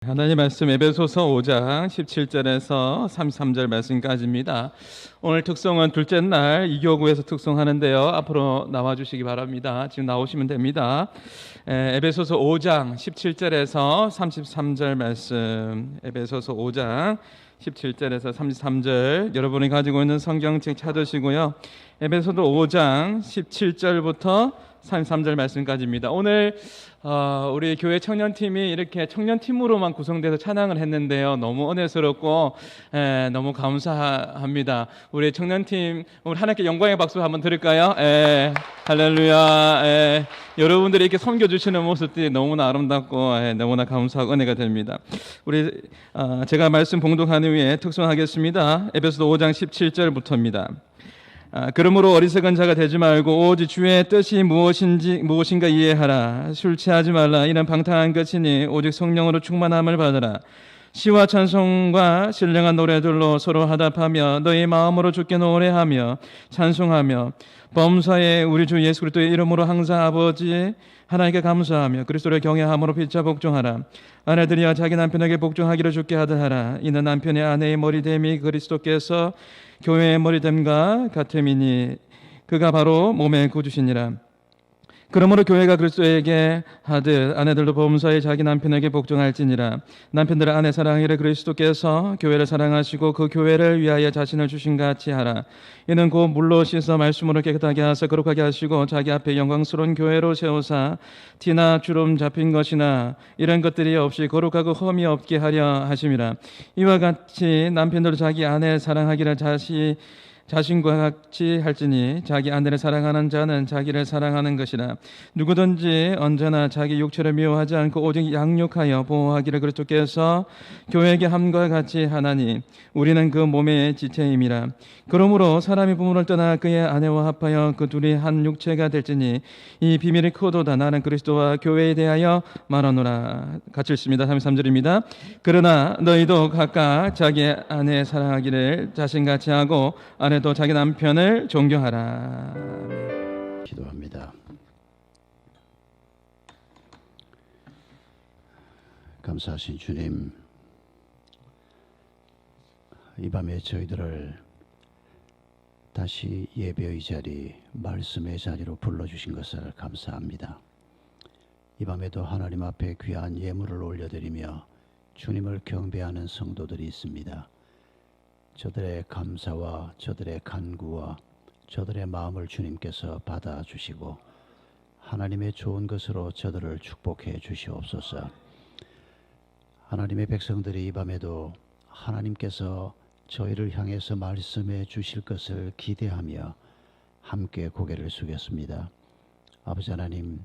하나님 말씀 에베소서 5장 17절에서 33절 말씀까지입니다. 오늘 특송은 둘째 날 이교구에서 특송하는데요. 앞으로 나와 주시기 바랍니다. 지금 나오시면 됩니다. 에베소서 5장 17절에서 33절 말씀, 에베소서 5장 17절에서 33절 여러분이 가지고 있는 성경책 찾으시고요. 에베소서 5장 17절부터 33절 말씀까지입니다. 오늘 우리 교회 청년팀이 이렇게 청년팀으로만 구성돼서 찬양을 했는데요. 너무 은혜스럽고 너무 감사합니다. 우리 청년팀, 우리 하나님께 영광의 박수 한번 드릴까요? 할렐루야. 여러분들이 이렇게 섬겨주시는 모습들이 너무나 아름답고 너무나 감사하고 은혜가 됩니다. 우리 제가 말씀 봉독한 후에 특송하겠습니다. 에베소서 5장 17절부터입니다. 그러므로 어리석은 자가 되지 말고 오직 주의 뜻이 무엇인가 이해하라. 술 취하지 말라. 이는 방탕한 것이니 오직 성령으로 충만함을 받으라. 시와 찬송과 신령한 노래들로 서로 화답하며 너희 마음으로 주께 노래하며 찬송하며 범사에 우리 주 예수 그리스도의 이름으로 항상 아버지 하나님께 감사하며 그리스도를 경외함으로 피차 복종하라. 아내들이여 자기 남편에게 복종하기를 주께 하듯하라. 이는 남편의 아내의 머리됨이 그리스도께서 교회의 머리됨과 같음이니 그가 바로 몸의 구주시니라. 그러므로 교회가 그리스도에게 하듯 아내들도 범사에 자기 남편에게 복종할지니라. 남편들은 아내 사랑하기를 그리스도께서 교회를 사랑하시고 그 교회를 위하여 자신을 주신 같이 하라. 이는 곧 물로 씻어 말씀으로 깨끗하게 하사 거룩하게 하시고 자기 앞에 영광스러운 교회로 세우사 티나 주름 잡힌 것이나 이런 것들이 없이 거룩하고 흠이 없게 하려 하심이라. 이와 같이 남편들도 자기 아내 사랑하기를 자신과 같이 할지니 자기 아내를 사랑하는 자는 자기를 사랑하는 것이라. 누구든지 언제나 자기 육체를 미워하지 않고 오직 양육하여 보호하기를 그리스도께서 교회에게 함과 같이 하나니 우리는 그 몸의 지체임이라. 그러므로 사람이 부모를 떠나 그의 아내와 합하여 그 둘이 한 육체가 될지니 이 비밀이 크도다. 나는 그리스도와 교회에 대하여 말하노라. 같이 읽습니다. 33절입니다. 그러나 너희도 각각 자기 아내 사랑하기를 자신같이 하고 아내도 자기 남편을 존경하라. 기도합니다. 감사하신 주님, 이 밤에 저희들을 다시 예배의 자리, 말씀의 자리로 불러주신 것을 감사합니다. 이 밤에도 하나님 앞에 귀한 예물을 올려드리며 주님을 경배하는 성도들이 있습니다. 저들의 감사와 저들의 간구와 저들의 마음을 주님께서 받아주시고 하나님의 좋은 것으로 저들을 축복해 주시옵소서. 하나님의 백성들이 이 밤에도 하나님께서 저희를 향해서 말씀해 주실 것을 기대하며 함께 고개를 숙였습니다. 아버지 하나님,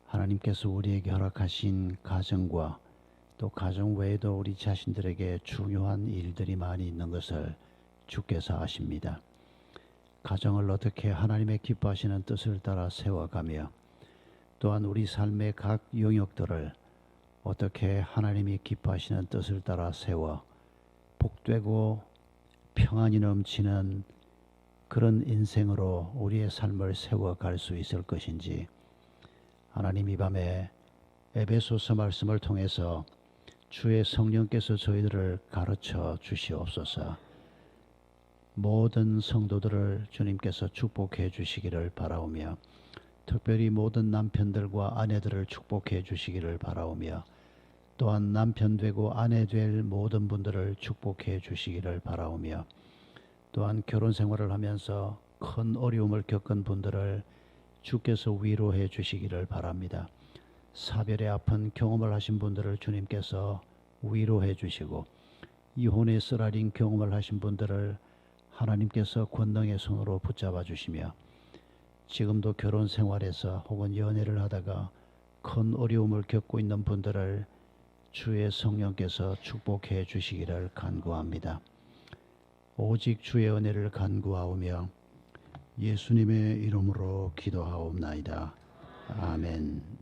하나님께서 우리에게 허락하신 가정과 또 가정 외에도 우리 자신들에게 중요한 일들이 많이 있는 것을 주께서 아십니다. 가정을 어떻게 하나님의 기뻐하시는 뜻을 따라 세워가며 또한 우리 삶의 각 영역들을 어떻게 하나님이 기뻐하시는 뜻을 따라 세워 복되고 평안이 넘치는 그런 인생으로 우리의 삶을 세워갈 수 있을 것인지 하나님, 이 밤에 에베소서 말씀을 통해서 주의 성령께서 저희들을 가르쳐 주시옵소서. 모든 성도들을 주님께서 축복해 주시기를 바라오며 특별히 모든 남편들과 아내들을 축복해 주시기를 바라오며 또한 남편 되고 아내 될 모든 분들을 축복해 주시기를 바라오며 또한 결혼 생활을 하면서 큰 어려움을 겪은 분들을 주께서 위로해 주시기를 바랍니다. 사별의 아픈 경험을 하신 분들을 주님께서 위로해 주시고 이혼의 쓰라린 경험을 하신 분들을 하나님께서 권능의 손으로 붙잡아 주시며 지금도 결혼 생활에서 혹은 연애를 하다가 큰 어려움을 겪고 있는 분들을 주의 성령께서 축복해 주시기를 간구합니다. 오직 주의 은혜를 간구하오며 예수님의 이름으로 기도하옵나이다. 아멘.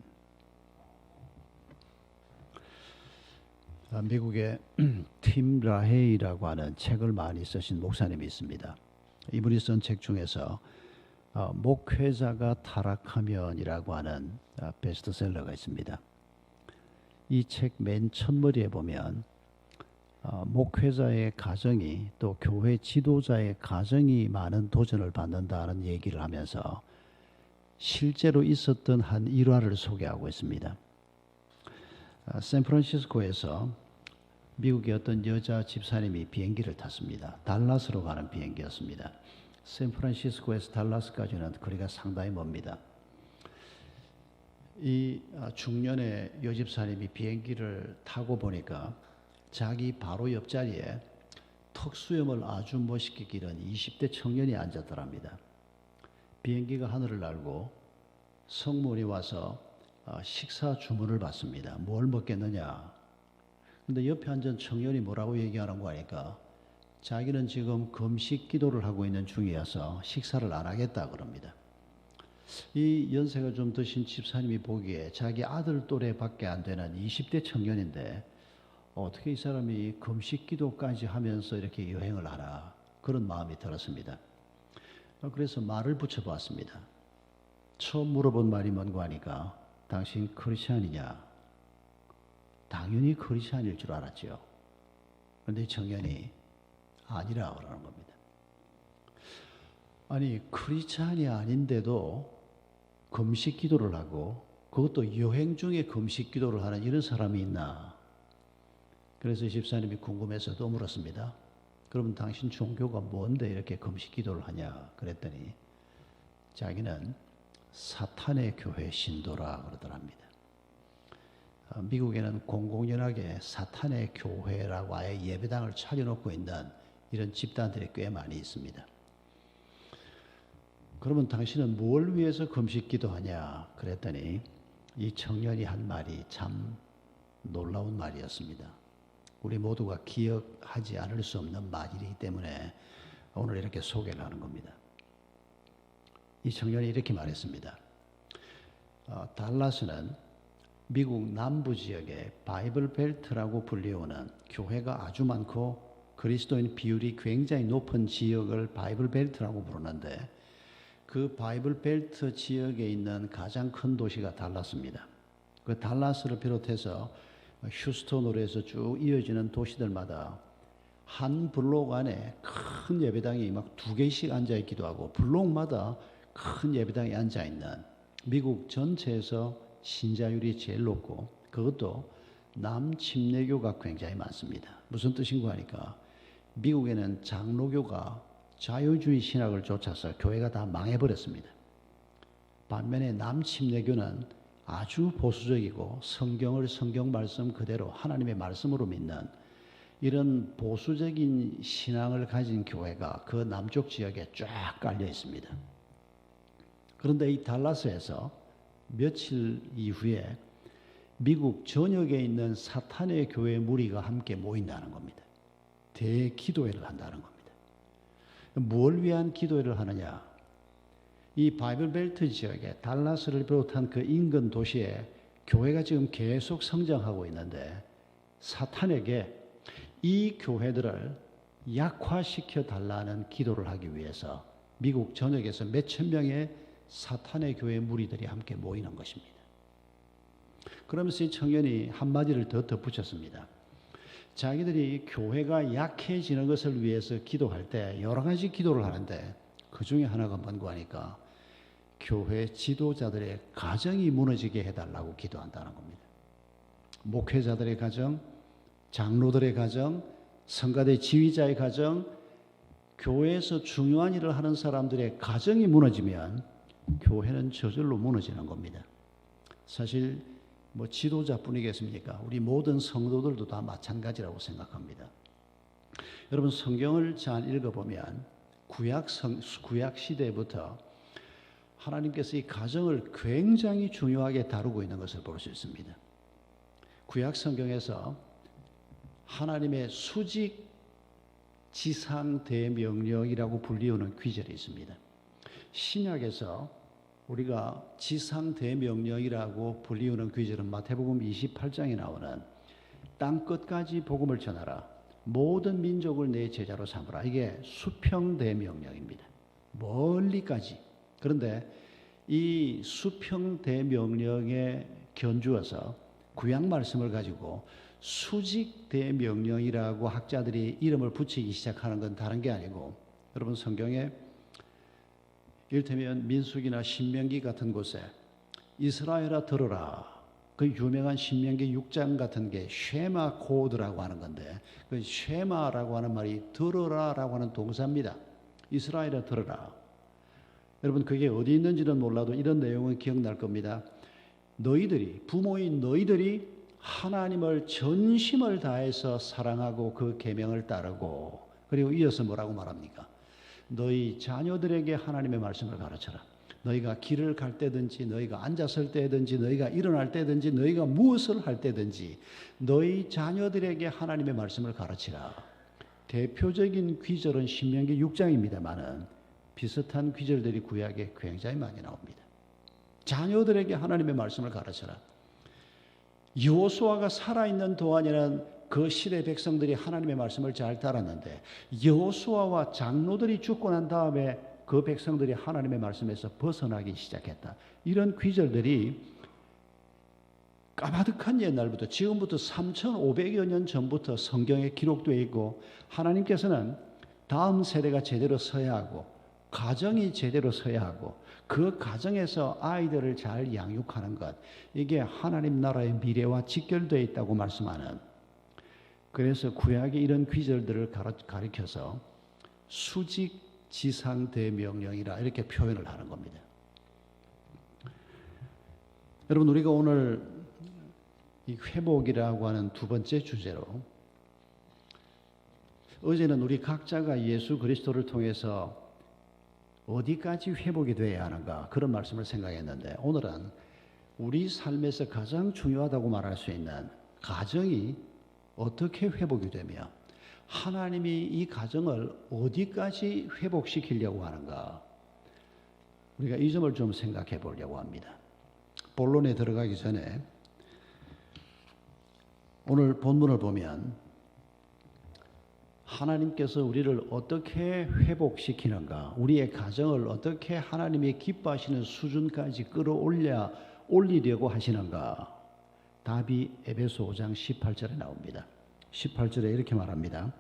미국의 팀 라헤이라고 하는 책을 많이 쓰신 목사님이 있습니다. 이분이 쓴 책 중에서 목회자가 타락하면이라고 하는 베스트셀러가 있습니다. 이 책 맨 첫머리에 보면 목회자의 가정이 또 교회 지도자의 가정이 많은 도전을 받는다는 얘기를 하면서 실제로 있었던 한 일화를 소개하고 있습니다. 샌프란시스코에서 미국의 어떤 여자 집사님이 비행기를 탔습니다. 달라스로 가는 비행기였습니다. 샌프란시스코에서 달라스까지는 거리가 상당히 멉니다. 이 중년의 여집사님이 비행기를 타고 보니까 자기 바로 옆자리에 턱수염을 아주 멋있게 기른 20대 청년이 앉았더랍니다. 비행기가 하늘을 날고 성문이 와서 식사 주문을 받습니다. 뭘 먹겠느냐. 근데 옆에 앉은 청년이 뭐라고 얘기하는 거 하니까 자기는 지금 금식 기도를 하고 있는 중이어서 식사를 안 하겠다 그럽니다. 이 연세가 좀 드신 집사님이 보기에 자기 아들 또래밖에 안 되는 20대 청년인데 어떻게 이 사람이 금식 기도까지 하면서 이렇게 여행을 하나, 그런 마음이 들었습니다. 그래서 말을 붙여봤습니다. 처음 물어본 말이 뭔가 하니까 당신 크리스찬이냐? 당연히 크리스찬일 줄 알았죠. 그런데 이 청년이 아니라 그러는 겁니다. 아니, 크리스찬이 아닌데도 금식 기도를 하고 그것도 여행 중에 금식 기도를 하는 이런 사람이 있나? 그래서 집사님이 궁금해서 또 물었습니다. 그러면 당신 종교가 뭔데 이렇게 금식 기도를 하냐? 그랬더니 자기는 사탄의 교회 신도라 그러더랍니다. 미국에는 공공연하게 사탄의 교회라고 아예 예배당을 차려놓고 있는 이런 집단들이 꽤 많이 있습니다. 그러면 당신은 뭘 위해서 금식 기도하냐? 그랬더니 이 청년이 한 말이 참 놀라운 말이었습니다. 우리 모두가 기억하지 않을 수 없는 말이기 때문에 오늘 이렇게 소개를 하는 겁니다. 이 청년이 이렇게 말했습니다. 달라스는 미국 남부 지역의 바이블 벨트라고 불리우는 교회가 아주 많고 그리스도인 비율이 굉장히 높은 지역을 바이블 벨트라고 부르는데 그 바이블 벨트 지역에 있는 가장 큰 도시가 달라스입니다. 그 달라스를 비롯해서 휴스턴으로 해서 쭉 이어지는 도시들마다 한 블록 안에 큰 예배당이 막 2개씩 앉아있기도 하고 블록마다 큰 예배당이 앉아있는, 미국 전체에서 신자율이 제일 높고 그것도 남침례교가 굉장히 많습니다. 무슨 뜻인가 하니까 미국에는 장로교가 자유주의 신학을 쫓아서 교회가 다 망해버렸습니다. 반면에 남침례교는 아주 보수적이고 성경을 성경 말씀 그대로 하나님의 말씀으로 믿는 이런 보수적인 신앙을 가진 교회가 그 남쪽 지역에 쫙 깔려 있습니다. 그런데 이 달라스에서 며칠 이후에 미국 전역에 있는 사탄의 교회 무리가 함께 모인다는 겁니다. 대기도회를 한다는 겁니다. 뭘 위한 기도회를 하느냐? 이 바이블 벨트 지역에 달라스를 비롯한 그 인근 도시에 교회가 지금 계속 성장하고 있는데 사탄에게 이 교회들을 약화시켜 달라는 기도를 하기 위해서 미국 전역에서 몇천 명의 사탄의 교회 무리들이 함께 모이는 것입니다. 그러면서 이 청년이 한마디를 더 덧붙였습니다. 자기들이 교회가 약해지는 것을 위해서 기도할 때 여러 가지 기도를 하는데 그 중에 하나가 뭔가 하니까 교회 지도자들의 가정이 무너지게 해달라고 기도한다는 겁니다. 목회자들의 가정, 장로들의 가정, 성가대 지휘자의 가정, 교회에서 중요한 일을 하는 사람들의 가정이 무너지면 교회는 저절로 무너지는 겁니다. 사실 지도자뿐이겠습니까? 우리 모든 성도들도 다 마찬가지라고 생각합니다. 여러분 성경을 잘 읽어보면 구약 시대부터 하나님께서 이 가정을 굉장히 중요하게 다루고 있는 것을 볼 수 있습니다. 구약 성경에서 하나님의 수직 지상 대명령이라고 불리우는 귀절이 있습니다. 신약에서 우리가 지상 대명령이라고 불리우는 귀절은 마태복음 28장에 나오는 땅 끝까지 복음을 전하라, 모든 민족을 내 제자로 삼으라. 이게 수평 대명령입니다. 멀리까지. 그런데 이 수평 대명령에 견주어서 구약 말씀을 가지고 수직대명령이라고 학자들이 이름을 붙이기 시작하는 건 다른 게 아니고, 여러분 성경에 이를테면 민수기나 신명기 같은 곳에 이스라엘아 들으라, 그 유명한 신명기 6장 같은 게 쉐마 코드라고 하는 건데, 그 쉐마라고 하는 말이 들으라라고 하는 동사입니다. 이스라엘아 들으라. 여러분 그게 어디 있는지는 몰라도 이런 내용은 기억날 겁니다. 너희들이, 부모인 너희들이 하나님을 전심을 다해서 사랑하고 그 계명을 따르고, 그리고 이어서 뭐라고 말합니까? 너희 자녀들에게 하나님의 말씀을 가르쳐라. 너희가 길을 갈 때든지, 너희가 앉았을 때든지, 너희가 일어날 때든지, 너희가 무엇을 할 때든지 너희 자녀들에게 하나님의 말씀을 가르치라. 대표적인 귀절은 신명기 6장입니다만은 비슷한 귀절들이 구약에 굉장히 많이 나옵니다. 자녀들에게 하나님의 말씀을 가르쳐라. 여호수아가 살아있는 동안에는 그 시대 백성들이 하나님의 말씀을 잘 따랐는데, 여호수아와 장로들이 죽고 난 다음에 그 백성들이 하나님의 말씀에서 벗어나기 시작했다. 이런 귀절들이 까마득한 옛날부터, 지금부터 3,500여 년 전부터 성경에 기록되어 있고, 하나님께서는 다음 세대가 제대로 서야 하고, 가정이 제대로 서야 하고, 그 가정에서 아이들을 잘 양육하는 것, 이게 하나님 나라의 미래와 직결되어 있다고 말씀하는, 그래서 구약의 이런 귀절들을 가리켜서 수직지상대명령이라 이렇게 표현을 하는 겁니다. 여러분 우리가 오늘 이 회복이라고 하는 두 번째 주제로, 어제는 우리 각자가 예수 그리스도를 통해서 어디까지 회복이 되어야 하는가, 그런 말씀을 생각했는데, 오늘은 우리 삶에서 가장 중요하다고 말할 수 있는 가정이 어떻게 회복이 되며 하나님이 이 가정을 어디까지 회복시키려고 하는가, 우리가 이 점을 좀 생각해 보려고 합니다. 본론에 들어가기 전에 오늘 본문을 보면 하나님께서 우리를 어떻게 회복시키는가, 우리의 가정을 어떻게 하나님이 기뻐하시는 수준까지 올리려고 하시는가, 답이 에베소 5장 18절에 나옵니다. 18절에 이렇게 말합니다.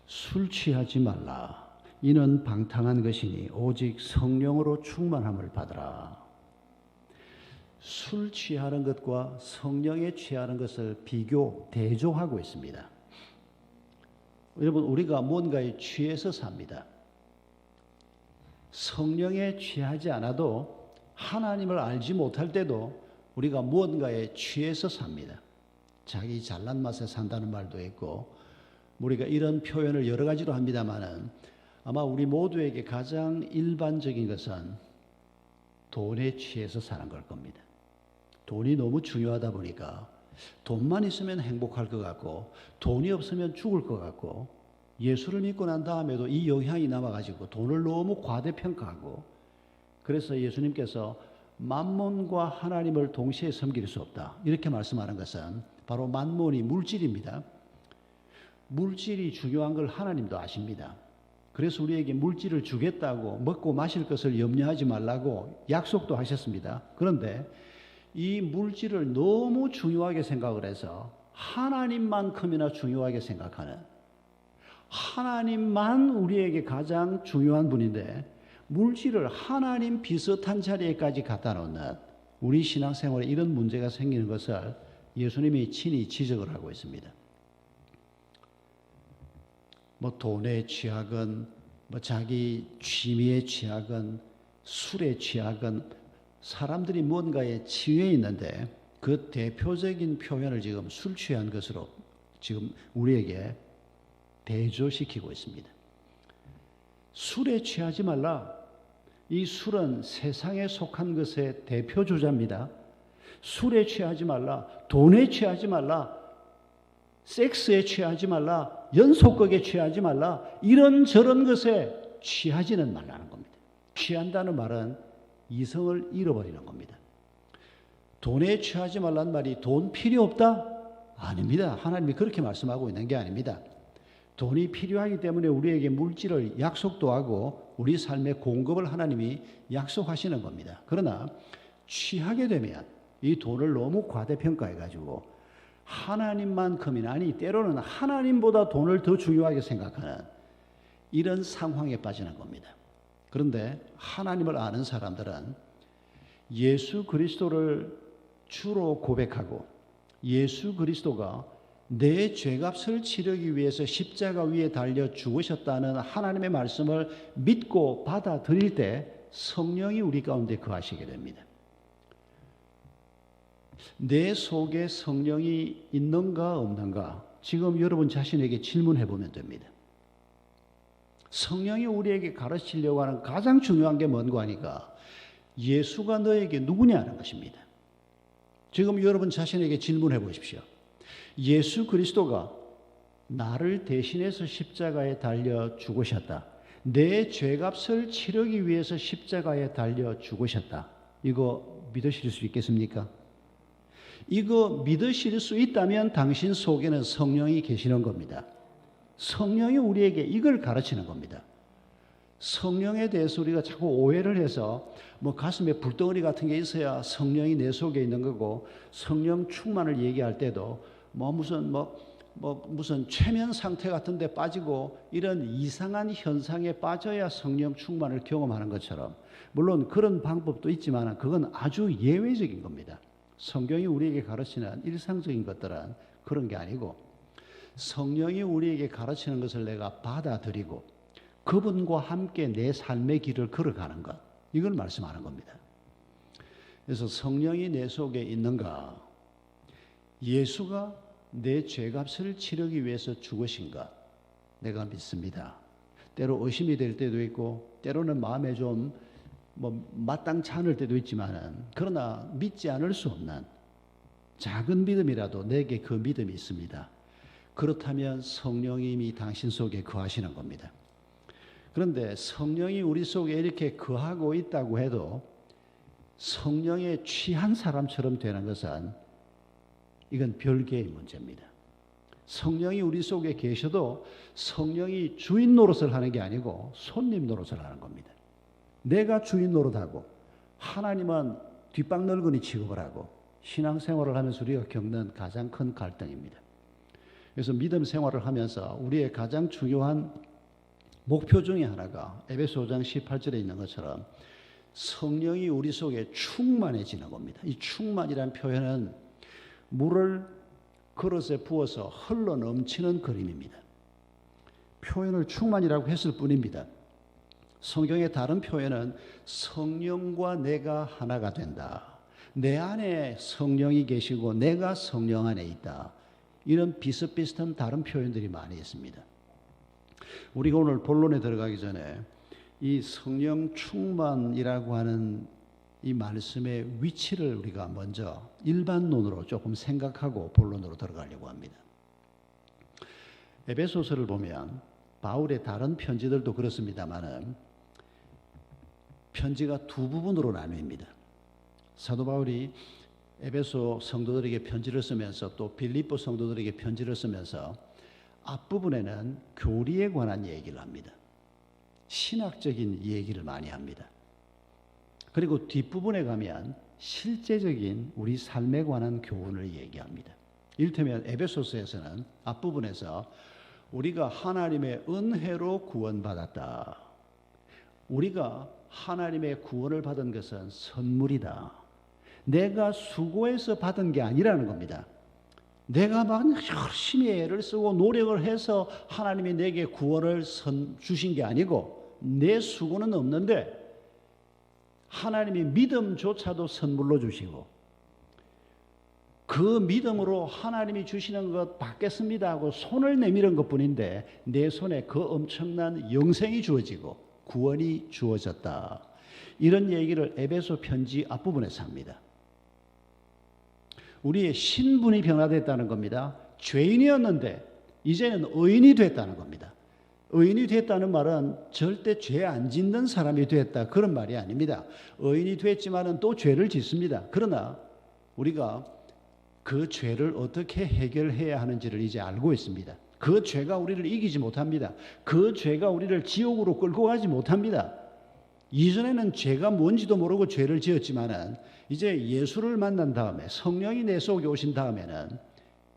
술 취하지 말라. 이는 방탕한 것이니 오직 성령으로 충만함을 받으라. 술 취하는 것과 성령에 취하는 것을 대조하고 있습니다. 여러분 우리가 뭔가에 취해서 삽니다. 성령에 취하지 않아도, 하나님을 알지 못할 때도 우리가 무언가에 취해서 삽니다. 자기 잘난 맛에 산다는 말도 있고, 우리가 이런 표현을 여러 가지로 합니다만은 아마 우리 모두에게 가장 일반적인 것은 돈에 취해서 사는 걸 겁니다. 돈이 너무 중요하다 보니까 돈만 있으면 행복할 것 같고, 돈이 없으면 죽을 것 같고, 예수를 믿고 난 다음에도 이 영향이 남아가지고 돈을 너무 과대평가하고, 그래서 예수님께서 만몬과 하나님을 동시에 섬길 수 없다, 이렇게 말씀하는 것은 바로 만몬이 물질입니다. 물질이 중요한 걸 하나님도 아십니다. 그래서 우리에게 물질을 주겠다고, 먹고 마실 것을 염려하지 말라고 약속도 하셨습니다. 그런데 이 물질을 너무 중요하게 생각을 해서 하나님만큼이나 중요하게 생각하는, 하나님만 우리에게 가장 중요한 분인데 물질을 하나님 비슷한 자리에까지 갖다 놓는 우리 신앙생활에 이런 문제가 생기는 것을 예수님이 친히 지적을 하고 있습니다. 뭐 돈에 취하건, 뭐 자기 취미에 취하건, 술에 취하건, 사람들이 뭔가에 취해 있는데 그 대표적인 표현을 지금 술 취한 것으로 지금 우리에게 대조시키고 있습니다. 술에 취하지 말라. 이 술은 세상에 속한 것의 대표주자입니다. 술에 취하지 말라, 돈에 취하지 말라, 섹스에 취하지 말라, 연속극에 취하지 말라, 이런저런 것에 취하지는 말라는 겁니다. 취한다는 말은 이성을 잃어버리는 겁니다. 돈에 취하지 말라는 말이 돈 필요 없다? 아닙니다. 하나님이 그렇게 말씀하고 있는 게 아닙니다. 돈이 필요하기 때문에 우리에게 물질을 약속도 하고 우리 삶의 공급을 하나님이 약속하시는 겁니다. 그러나 취하게 되면 이 돈을 너무 과대평가해가지고 하나님만큼이나, 아니 때로는 하나님보다 돈을 더 중요하게 생각하는 이런 상황에 빠지는 겁니다. 그런데 하나님을 아는 사람들은 예수 그리스도를 주로 고백하고 예수 그리스도가 내 죄값을 치르기 위해서 십자가 위에 달려 죽으셨다는 하나님의 말씀을 믿고 받아들일 때 성령이 우리 가운데 거하시게 됩니다. 내 속에 성령이 있는가 없는가 지금 여러분 자신에게 질문해 보면 됩니다. 성령이 우리에게 가르치려고 하는 가장 중요한 게 뭔가 하니까 예수가 너에게 누구냐는 것입니다. 지금 여러분 자신에게 질문해 보십시오. 예수 그리스도가 나를 대신해서 십자가에 달려 죽으셨다. 내 죄값을 치르기 위해서 십자가에 달려 죽으셨다. 이거 믿으실 수 있겠습니까? 이거 믿으실 수 있다면 당신 속에는 성령이 계시는 겁니다. 성령이 우리에게 이걸 가르치는 겁니다. 성령에 대해서 우리가 자꾸 오해를 해서 뭐 가슴에 불덩어리 같은 게 있어야 성령이 내 속에 있는 거고, 성령 충만을 얘기할 때도 무슨 최면 상태 같은 데 빠지고 이런 이상한 현상에 빠져야 성령 충만을 경험하는 것처럼, 물론 그런 방법도 있지만 그건 아주 예외적인 겁니다. 성경이 우리에게 가르치는 일상적인 것들은 그런 게 아니고, 성령이 우리에게 가르치는 것을 내가 받아들이고 그분과 함께 내 삶의 길을 걸어가는 것, 이걸 말씀하는 겁니다. 그래서 성령이 내 속에 있는가, 예수가 내 죄값을 치르기 위해서 죽으신 것 내가 믿습니다. 때로 의심이 될 때도 있고 때로는 마음에 좀 마땅치 않을 때도 있지만은, 그러나 믿지 않을 수 없는 작은 믿음이라도 내게 그 믿음이 있습니다. 그렇다면 성령이 이미 당신 속에 거하시는 겁니다. 그런데 성령이 우리 속에 이렇게 거하고 있다고 해도 성령에 취한 사람처럼 되는 것은 이건 별개의 문제입니다. 성령이 우리 속에 계셔도 성령이 주인 노릇을 하는 게 아니고 손님 노릇을 하는 겁니다. 내가 주인 노릇하고 하나님은 뒷방널거니 취급을 하고, 신앙생활을 하면서 우리가 겪는 가장 큰 갈등입니다. 그래서 믿음 생활을 하면서 우리의 가장 중요한 목표 중에 하나가 에베소 5장 18절에 있는 것처럼 성령이 우리 속에 충만해지는 겁니다. 이 충만이라는 표현은 물을 그릇에 부어서 흘러 넘치는 그림입니다. 표현을 충만이라고 했을 뿐입니다. 성경의 다른 표현은 성령과 내가 하나가 된다. 내 안에 성령이 계시고 내가 성령 안에 있다. 이런 비슷비슷한 다른 표현들이 많이 있습니다. 우리가 오늘 본론에 들어가기 전에 이 성령 충만이라고 하는 이 말씀의 위치를 우리가 먼저 일반론으로 조금 생각하고 본론으로 들어가려고 합니다. 에베소서를 보면 바울의 다른 편지들도 그렇습니다만은 편지가 두 부분으로 나뉩니다. 사도 바울이 에베소 성도들에게 편지를 쓰면서 또 빌립보 성도들에게 편지를 쓰면서 앞부분에는 교리에 관한 얘기를 합니다. 신학적인 얘기를 많이 합니다. 그리고 뒷부분에 가면 실제적인 우리 삶에 관한 교훈을 얘기합니다. 이를테면 에베소서에서는 앞부분에서 우리가 하나님의 은혜로 구원받았다. 우리가 하나님의 구원을 받은 것은 선물이다. 내가 수고해서 받은 게 아니라는 겁니다. 내가 막 열심히 애를 쓰고 노력을 해서 하나님이 내게 구원을 주신 게 아니고, 내 수고는 없는데 하나님이 믿음조차도 선물로 주시고, 그 믿음으로 하나님이 주시는 것 받겠습니다 하고 손을 내미는 것뿐인데 내 손에 그 엄청난 영생이 주어지고 구원이 주어졌다. 이런 얘기를 에베소 편지 앞부분에서 합니다. 우리의 신분이 변화됐다는 겁니다. 죄인이었는데 이제는 의인이 됐다는 겁니다. 의인이 됐다는 말은 절대 죄 안 짓는 사람이 됐다, 그런 말이 아닙니다. 의인이 됐지만은 또 죄를 짓습니다. 그러나 우리가 그 죄를 어떻게 해결해야 하는지를 이제 알고 있습니다. 그 죄가 우리를 이기지 못합니다. 그 죄가 우리를 지옥으로 끌고 가지 못합니다. 이전에는 죄가 뭔지도 모르고 죄를 지었지만은 이제 예수를 만난 다음에 성령이 내 속에 오신 다음에는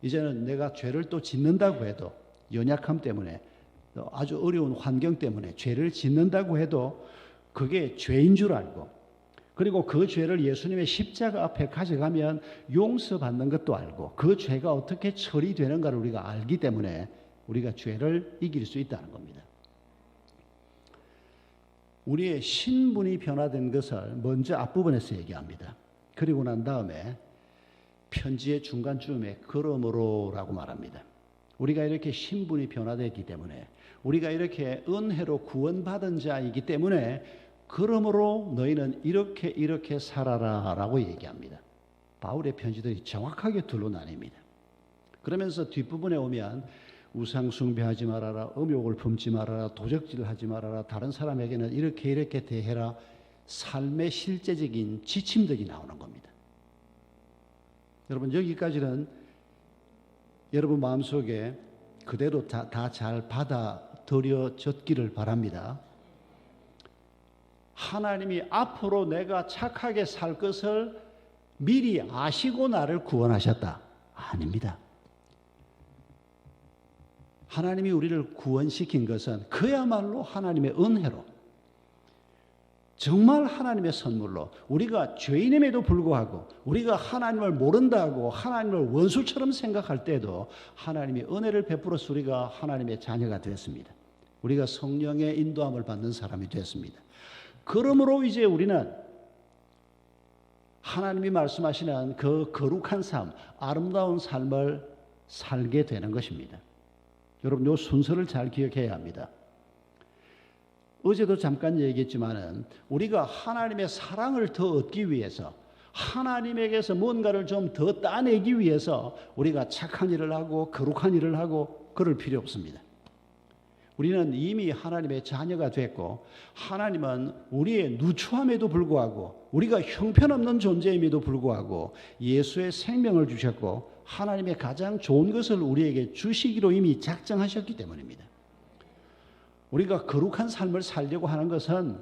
이제는 내가 죄를 또 짓는다고 해도 연약함 때문에 아주 어려운 환경 때문에 죄를 짓는다고 해도 그게 죄인 줄 알고 그리고 그 죄를 예수님의 십자가 앞에 가져가면 용서받는 것도 알고 그 죄가 어떻게 처리되는가를 우리가 알기 때문에 우리가 죄를 이길 수 있다는 겁니다. 우리의 신분이 변화된 것을 먼저 앞부분에서 얘기합니다. 그리고 난 다음에 편지의 중간쯤에 그러므로라고 말합니다. 우리가 이렇게 신분이 변화됐기 때문에 우리가 이렇게 은혜로 구원받은 자이기 때문에 그러므로 너희는 이렇게 살아라라고 얘기합니다. 바울의 편지들이 정확하게 둘로 나뉩니다. 그러면서 뒷부분에 오면 우상 숭배하지 말아라, 음욕을 품지 말아라, 도적질을 하지 말아라, 다른 사람에게는 이렇게 대해라, 삶의 실제적인 지침들이 나오는 겁니다. 여러분 여기까지는 여러분 마음속에 그대로 다 잘 받아들여졌기를 바랍니다. 하나님이 앞으로 내가 착하게 살 것을 미리 아시고 나를 구원하셨다? 아닙니다. 하나님이 우리를 구원시킨 것은 그야말로 하나님의 은혜로 정말 하나님의 선물로 우리가 죄인임에도 불구하고 우리가 하나님을 모른다고 하나님을 원수처럼 생각할 때도 하나님이 은혜를 베풀어서 우리가 하나님의 자녀가 되었습니다. 우리가 성령의 인도함을 받는 사람이 되었습니다. 그러므로 이제 우리는 하나님이 말씀하시는 그 거룩한 삶, 아름다운 삶을 살게 되는 것입니다. 여러분 이 순서를 잘 기억해야 합니다. 어제도 잠깐 얘기했지만은 우리가 하나님의 사랑을 더 얻기 위해서 하나님에게서 뭔가를 좀 더 따내기 위해서 우리가 착한 일을 하고 거룩한 일을 하고 그럴 필요 없습니다. 우리는 이미 하나님의 자녀가 됐고 하나님은 우리의 누추함에도 불구하고 우리가 형편없는 존재임에도 불구하고 예수의 생명을 주셨고 하나님의 가장 좋은 것을 우리에게 주시기로 이미 작정하셨기 때문입니다. 우리가 거룩한 삶을 살려고 하는 것은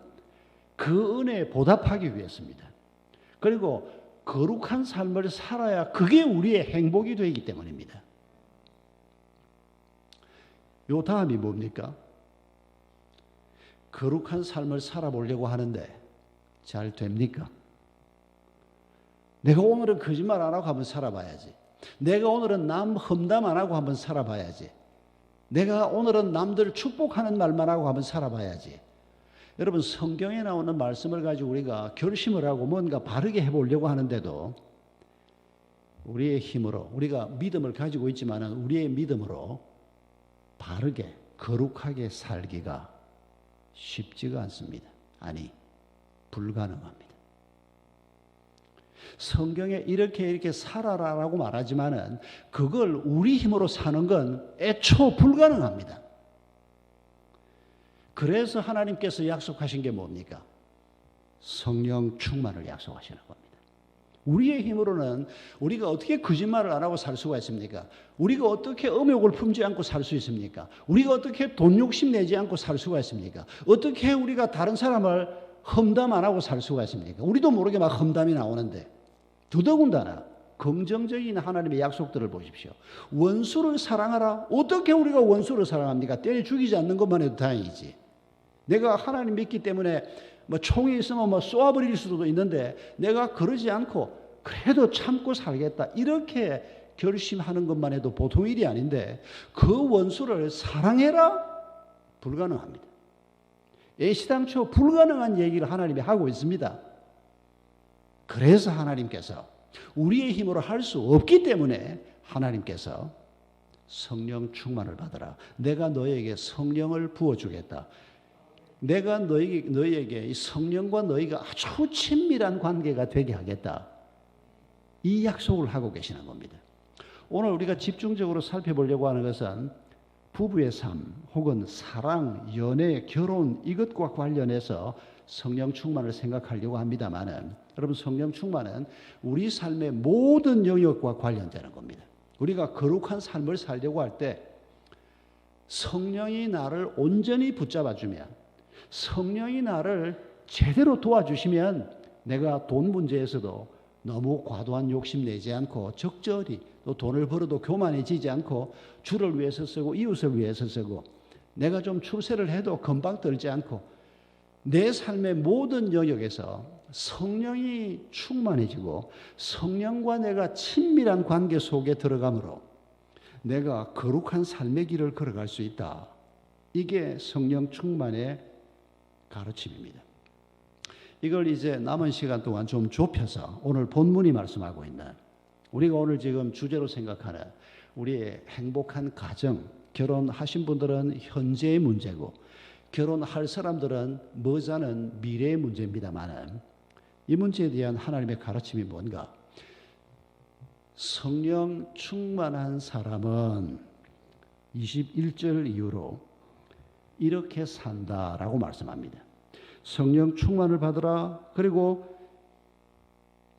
그 은혜에 보답하기 위해서입니다. 그리고 거룩한 삶을 살아야 그게 우리의 행복이 되기 때문입니다. 요 다음이 뭡니까? 거룩한 삶을 살아보려고 하는데 잘 됩니까? 내가 오늘은 거짓말 안 하고 한번 살아봐야지. 내가 오늘은 남 험담 안 하고 한번 살아봐야지. 내가 오늘은 남들 축복하는 말만 하고 한번 살아봐야지. 여러분 성경에 나오는 말씀을 가지고 우리가 결심을 하고 뭔가 바르게 해보려고 하는데도 우리의 힘으로 우리가 믿음을 가지고 있지만 우리의 믿음으로 바르게 거룩하게 살기가 쉽지가 않습니다. 아니 불가능합니다. 성경에 이렇게 살아라라고 말하지만은 그걸 우리 힘으로 사는 건 애초 불가능합니다. 그래서 하나님께서 약속하신 게 뭡니까? 성령 충만을 약속하시는 겁니다. 우리의 힘으로는 우리가 어떻게 거짓말을 안 하고 살 수가 있습니까? 우리가 어떻게 음욕을 품지 않고 살 수 있습니까? 우리가 어떻게 돈 욕심 내지 않고 살 수가 있습니까? 어떻게 우리가 다른 사람을 험담 안 하고 살 수가 있습니까? 우리도 모르게 막 험담이 나오는데 더더군다나 긍정적인 하나님의 약속들을 보십시오. 원수를 사랑하라. 어떻게 우리가 원수를 사랑합니까? 때려 죽이지 않는 것만 해도 다행이지. 내가 하나님 믿기 때문에 뭐 총이 있으면 뭐 쏘아버릴 수도 있는데 내가 그러지 않고 그래도 참고 살겠다. 이렇게 결심하는 것만 해도 보통 일이 아닌데 그 원수를 사랑해라? 불가능합니다. 애시당초 불가능한 얘기를 하나님이 하고 있습니다. 그래서 하나님께서 우리의 힘으로 할 수 없기 때문에 하나님께서 성령 충만을 받으라. 내가 너에게 성령을 부어주겠다. 내가 너희에게 이 성령과 너희가 아주 친밀한 관계가 되게 하겠다. 이 약속을 하고 계시는 겁니다. 오늘 우리가 집중적으로 살펴보려고 하는 것은 부부의 삶 혹은 사랑, 연애, 결혼 이것과 관련해서 성령 충만을 생각하려고 합니다만은 여러분 성령 충만은 우리 삶의 모든 영역과 관련되는 겁니다. 우리가 거룩한 삶을 살려고 할 때 성령이 나를 온전히 붙잡아주면 성령이 나를 제대로 도와주시면 내가 돈 문제에서도 너무 과도한 욕심 내지 않고 적절히 또 돈을 벌어도 교만해지지 않고 주를 위해서 쓰고 이웃을 위해서 쓰고 내가 좀 출세를 해도 금방 떨지 않고 내 삶의 모든 영역에서 성령이 충만해지고 성령과 내가 친밀한 관계 속에 들어가므로 내가 거룩한 삶의 길을 걸어갈 수 있다. 이게 성령 충만의 가르침입니다. 이걸 이제 남은 시간 동안 좀 좁혀서 오늘 본문이 말씀하고 있는 우리가 오늘 지금 주제로 생각하는 우리의 행복한 가정, 결혼하신 분들은 현재의 문제고 결혼할 사람들은 머지않은 미래의 문제입니다만 이 문제에 대한 하나님의 가르침이 뭔가? 성령 충만한 사람은 21절 이후로 이렇게 산다라고 말씀합니다. 성령 충만을 받으라. 그리고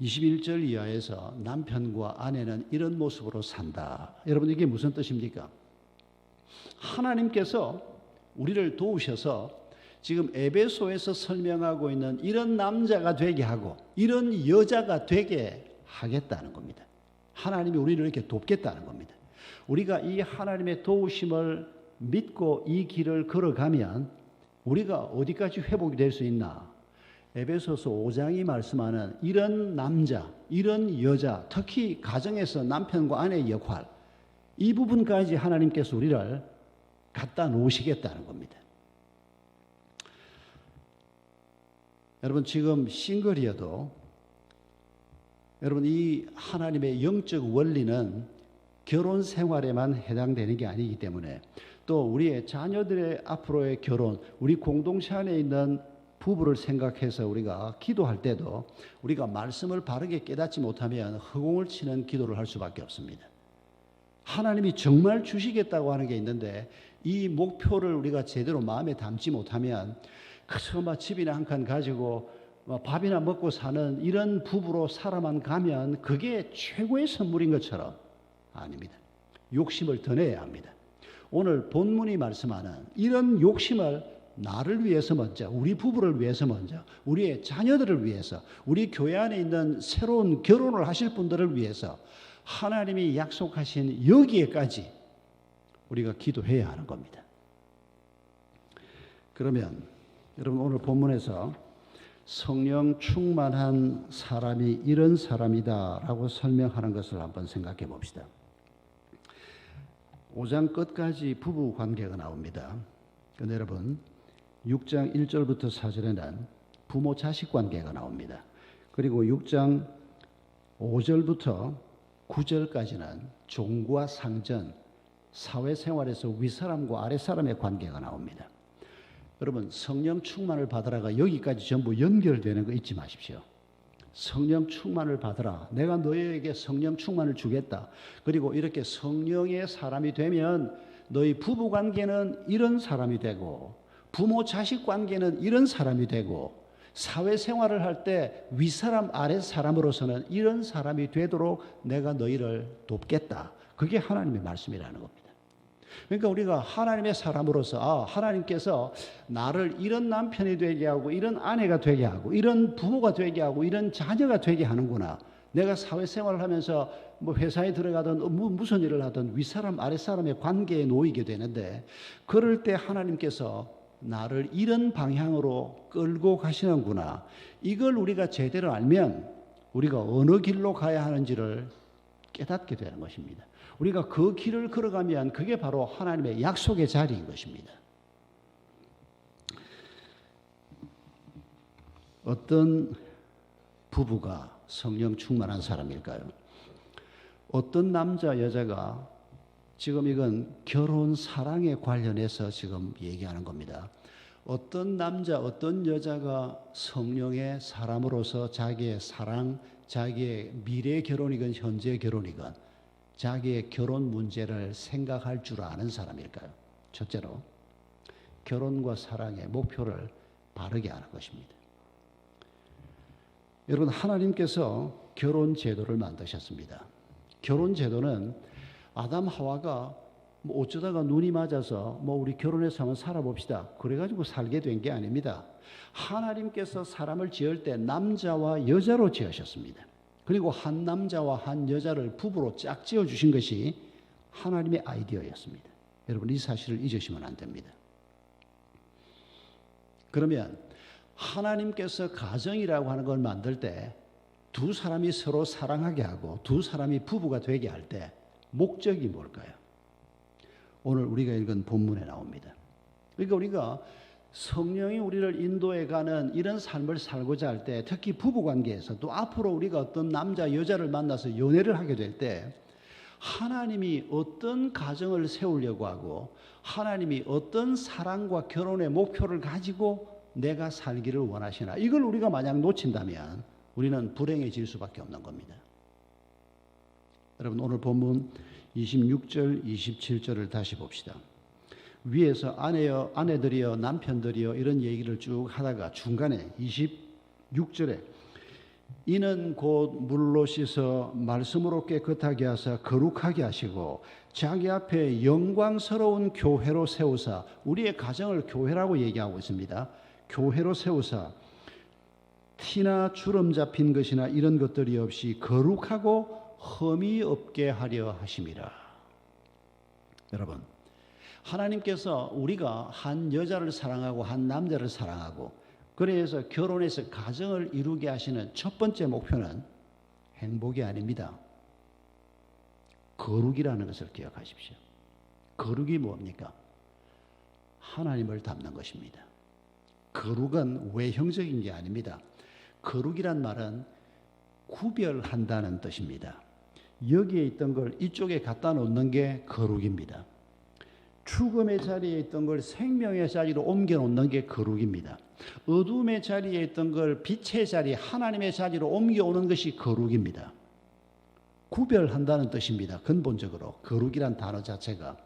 21절 이하에서 남편과 아내는 이런 모습으로 산다. 여러분 이게 무슨 뜻입니까? 하나님께서 우리를 도우셔서 지금 에베소에서 설명하고 있는 이런 남자가 되게 하고 이런 여자가 되게 하겠다는 겁니다. 하나님이 우리를 이렇게 돕겠다는 겁니다. 우리가 이 하나님의 도우심을 믿고 이 길을 걸어가면 우리가 어디까지 회복이 될 수 있나? 에베소서 5장이 말씀하는 이런 남자, 이런 여자, 특히 가정에서 남편과 아내의 역할, 이 부분까지 하나님께서 우리를 갖다 놓으시겠다는 겁니다. 여러분 지금 싱글이어도 여러분 이 하나님의 영적 원리는 결혼 생활에만 해당되는 게 아니기 때문에 또 우리의 자녀들의 앞으로의 결혼, 우리 공동체 안에 있는 부부를 생각해서 우리가 기도할 때도 우리가 말씀을 바르게 깨닫지 못하면 허공을 치는 기도를 할 수밖에 없습니다. 하나님이 정말 주시겠다고 하는 게 있는데 이 목표를 우리가 제대로 마음에 담지 못하면 그저 막 집이나 한 칸 가지고 밥이나 먹고 사는 이런 부부로 살아만 가면 그게 최고의 선물인 것처럼 아닙니다. 욕심을 더 내야 합니다. 오늘 본문이 말씀하는 이런 욕심을 나를 위해서 먼저, 우리 부부를 위해서 먼저, 우리의 자녀들을 위해서, 우리 교회 안에 있는 새로운 결혼을 하실 분들을 위해서 하나님이 약속하신 여기에까지 우리가 기도해야 하는 겁니다. 그러면 여러분 오늘 본문에서 성령 충만한 사람이 이런 사람이다라고 설명하는 것을 한번 생각해 봅시다. 5장 끝까지 부부 관계가 나옵니다. 그런데 여러분 6장 1절부터 4절에는 부모 자식 관계가 나옵니다. 그리고 6장 5절부터 9절까지는 종과 상전, 사회생활에서 윗사람과 아랫사람의 관계가 나옵니다. 여러분 성령 충만을 받으라가 여기까지 전부 연결되는 거 잊지 마십시오. 성령 충만을 받으라. 내가 너희에게 성령 충만을 주겠다. 그리고 이렇게 성령의 사람이 되면 너희 부부 관계는 이런 사람이 되고 부모 자식 관계는 이런 사람이 되고 사회생활을 할 때 윗사람 아랫사람으로서는 이런 사람이 되도록 내가 너희를 돕겠다. 그게 하나님의 말씀이라는 겁니다. 그러니까 우리가 하나님의 사람으로서 하나님께서 나를 이런 남편이 되게 하고 이런 아내가 되게 하고 이런 부모가 되게 하고 이런 자녀가 되게 하는구나. 내가 사회생활을 하면서 뭐 회사에 들어가든 무슨 일을 하든 윗사람 아랫사람의 관계에 놓이게 되는데 그럴 때 하나님께서 나를 이런 방향으로 끌고 가시는구나. 이걸 우리가 제대로 알면 우리가 어느 길로 가야 하는지를 깨닫게 되는 것입니다. 우리가 그 길을 걸어가면 그게 바로 하나님의 약속의 자리인 것입니다. 어떤 부부가 성령 충만한 사람일까요? 어떤 남자, 여자가 지금 이건 결혼, 사랑에 관련해서 지금 얘기하는 겁니다. 어떤 남자, 어떤 여자가 성령의 사람으로서 자기의 사랑, 자기의 미래 결혼이건 현재 결혼이건 자기의 결혼 문제를 생각할 줄 아는 사람일까요? 첫째로 결혼과 사랑의 목표를 바르게 하는 것입니다. 여러분 하나님께서 결혼 제도를 만드셨습니다. 결혼 제도는 아담 하와가 뭐 어쩌다가 눈이 맞아서 뭐 우리 결혼해서 한번 살아봅시다. 그래가지고 살게 된 게 아닙니다. 하나님께서 사람을 지을 때 남자와 여자로 지으셨습니다. 그리고 한 남자와 한 여자를 부부로 짝 지어 주신 것이 하나님의 아이디어였습니다. 여러분 이 사실을 잊으시면 안 됩니다. 그러면 하나님께서 가정이라고 하는 걸 만들 때 두 사람이 서로 사랑하게 하고 두 사람이 부부가 되게 할 때 목적이 뭘까요? 오늘 우리가 읽은 본문에 나옵니다. 그러니까 우리가 성령이 우리를 인도해 가는 이런 삶을 살고자 할 때, 특히 부부관계에서 또 앞으로 우리가 어떤 남자 여자를 만나서 연애를 하게 될 때 하나님이 어떤 가정을 세우려고 하고 하나님이 어떤 사랑과 결혼의 목표를 가지고 내가 살기를 원하시나, 이걸 우리가 만약 놓친다면 우리는 불행해질 수밖에 없는 겁니다. 여러분 오늘 본문 26절 27절을 다시 봅시다. 위에서 아내들이여 남편들이여 이런 얘기를 쭉 하다가 중간에 26절에 이는 곧 물로 씻어 말씀으로 깨끗하게 하사 거룩하게 하시고 자기 앞에 영광스러운 교회로 세우사, 우리의 가정을 교회라고 얘기하고 있습니다. 교회로 세우사 티나 주름 잡힌 것이나 이런 것들이 없이 거룩하고 흠이 없게 하려 하심이라. 여러분 하나님께서 우리가 한 여자를 사랑하고 한 남자를 사랑하고 그래서 결혼해서 가정을 이루게 하시는 첫 번째 목표는 행복이 아닙니다. 거룩이라는 것을 기억하십시오. 거룩이 뭡니까? 하나님을 닮는 것입니다. 거룩은 외형적인 게 아닙니다. 거룩이란 말은 구별한다는 뜻입니다. 여기에 있던 걸 이쪽에 갖다 놓는 게 거룩입니다. 죽음의 자리에 있던 걸 생명의 자리로 옮겨 놓는 게 거룩입니다. 어둠의 자리에 있던 걸 빛의 자리, 하나님의 자리로 옮겨오는 것이 거룩입니다. 구별한다는 뜻입니다. 근본적으로 거룩이란 단어 자체가.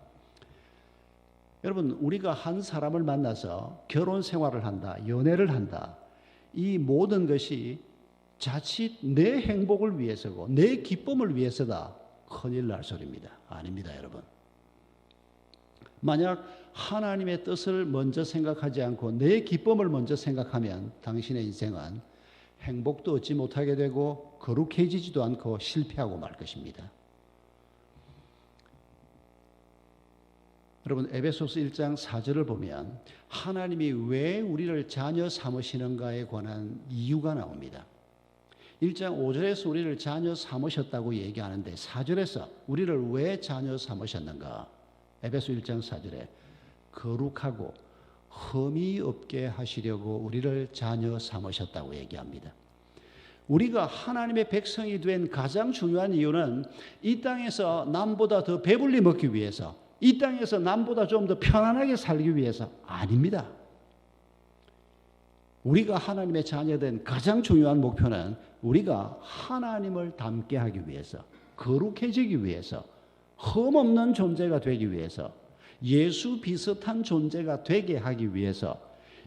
여러분 우리가 한 사람을 만나서 결혼 생활을 한다, 연애를 한다, 이 모든 것이 자칫 내 행복을 위해서고 내 기쁨을 위해서다, 큰일 날 소리입니다. 아닙니다 여러분. 만약 하나님의 뜻을 먼저 생각하지 않고 내 기쁨을 먼저 생각하면 당신의 인생은 행복도 얻지 못하게 되고 거룩해지지도 않고 실패하고 말 것입니다. 여러분 에베소서 1장 4절을 보면 하나님이 왜 우리를 자녀 삼으시는가에 관한 이유가 나옵니다. 1장 5절에서 우리를 자녀 삼으셨다고 얘기하는데 4절에서 우리를 왜 자녀 삼으셨는가? 에베소 1장 4절에 거룩하고 흠이 없게 하시려고 우리를 자녀 삼으셨다고 얘기합니다. 우리가 하나님의 백성이 된 가장 중요한 이유는 이 땅에서 남보다 더 배불리 먹기 위해서, 이 땅에서 남보다 좀 더 편안하게 살기 위해서 아닙니다. 우리가 하나님의 자녀된 가장 중요한 목표는 우리가 하나님을 닮게 하기 위해서, 거룩해지기 위해서, 흠없는 존재가 되기 위해서, 예수 비슷한 존재가 되게 하기 위해서,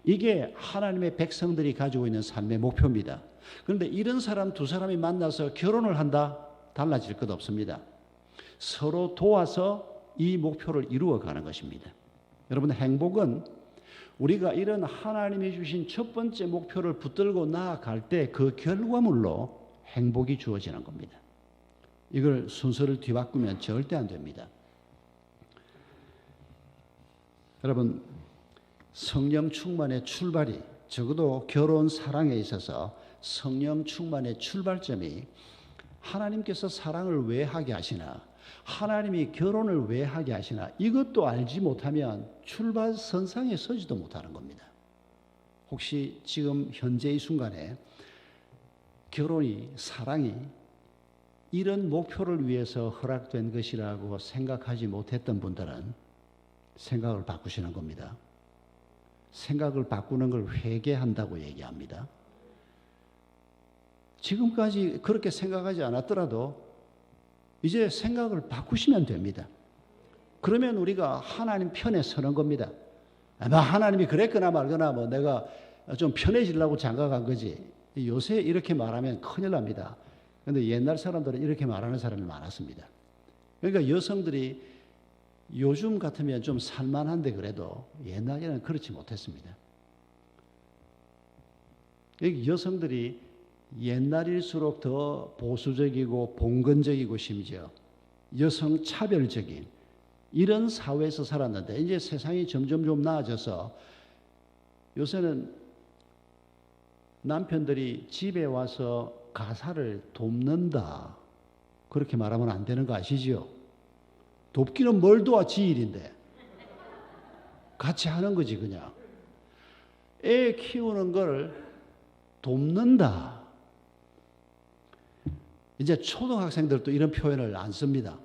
이게 하나님의 백성들이 가지고 있는 삶의 목표입니다. 그런데 이런 사람 두 사람이 만나서 결혼을 한다? 달라질 것 없습니다. 서로 도와서 이 목표를 이루어가는 것입니다. 여러분 행복은 우리가 이런 하나님이 주신 첫 번째 목표를 붙들고 나아갈 때 그 결과물로 행복이 주어지는 겁니다. 이걸 순서를 뒤바꾸면 절대 안 됩니다. 여러분 성령 충만의 출발이, 적어도 결혼 사랑에 있어서 성령 충만의 출발점이 하나님께서 사랑을 왜 하게 하시나, 하나님이 결혼을 왜 하게 하시나, 이것도 알지 못하면 출발선상에 서지도 못하는 겁니다. 혹시 지금 현재 이 순간에 결혼이, 사랑이 이런 목표를 위해서 허락된 것이라고 생각하지 못했던 분들은 생각을 바꾸시는 겁니다. 생각을 바꾸는 걸 회개한다고 얘기합니다. 지금까지 그렇게 생각하지 않았더라도 이제 생각을 바꾸시면 됩니다. 그러면 우리가 하나님 편에 서는 겁니다. 아마 하나님이 그랬거나 말거나 뭐 내가 좀 편해지려고 장가간 거지. 요새 이렇게 말하면 큰일 납니다. 그런데 옛날 사람들은 이렇게 말하는 사람이 많았습니다. 그러니까 여성들이 요즘 같으면 좀 살만한데 그래도 옛날에는 그렇지 못했습니다. 여성들이 옛날일수록 더 보수적이고 봉건적이고 심지어 여성 차별적인 이런 사회에서 살았는데 이제 세상이 점점 좀 나아져서 요새는 남편들이 집에 와서 가사를 돕는다. 그렇게 말하면 안 되는 거 아시죠? 돕기는 뭘 도와 지 일인데. 같이 하는 거지 그냥. 애 키우는 걸 돕는다. 이제 초등학생들도 이런 표현을 안 씁니다.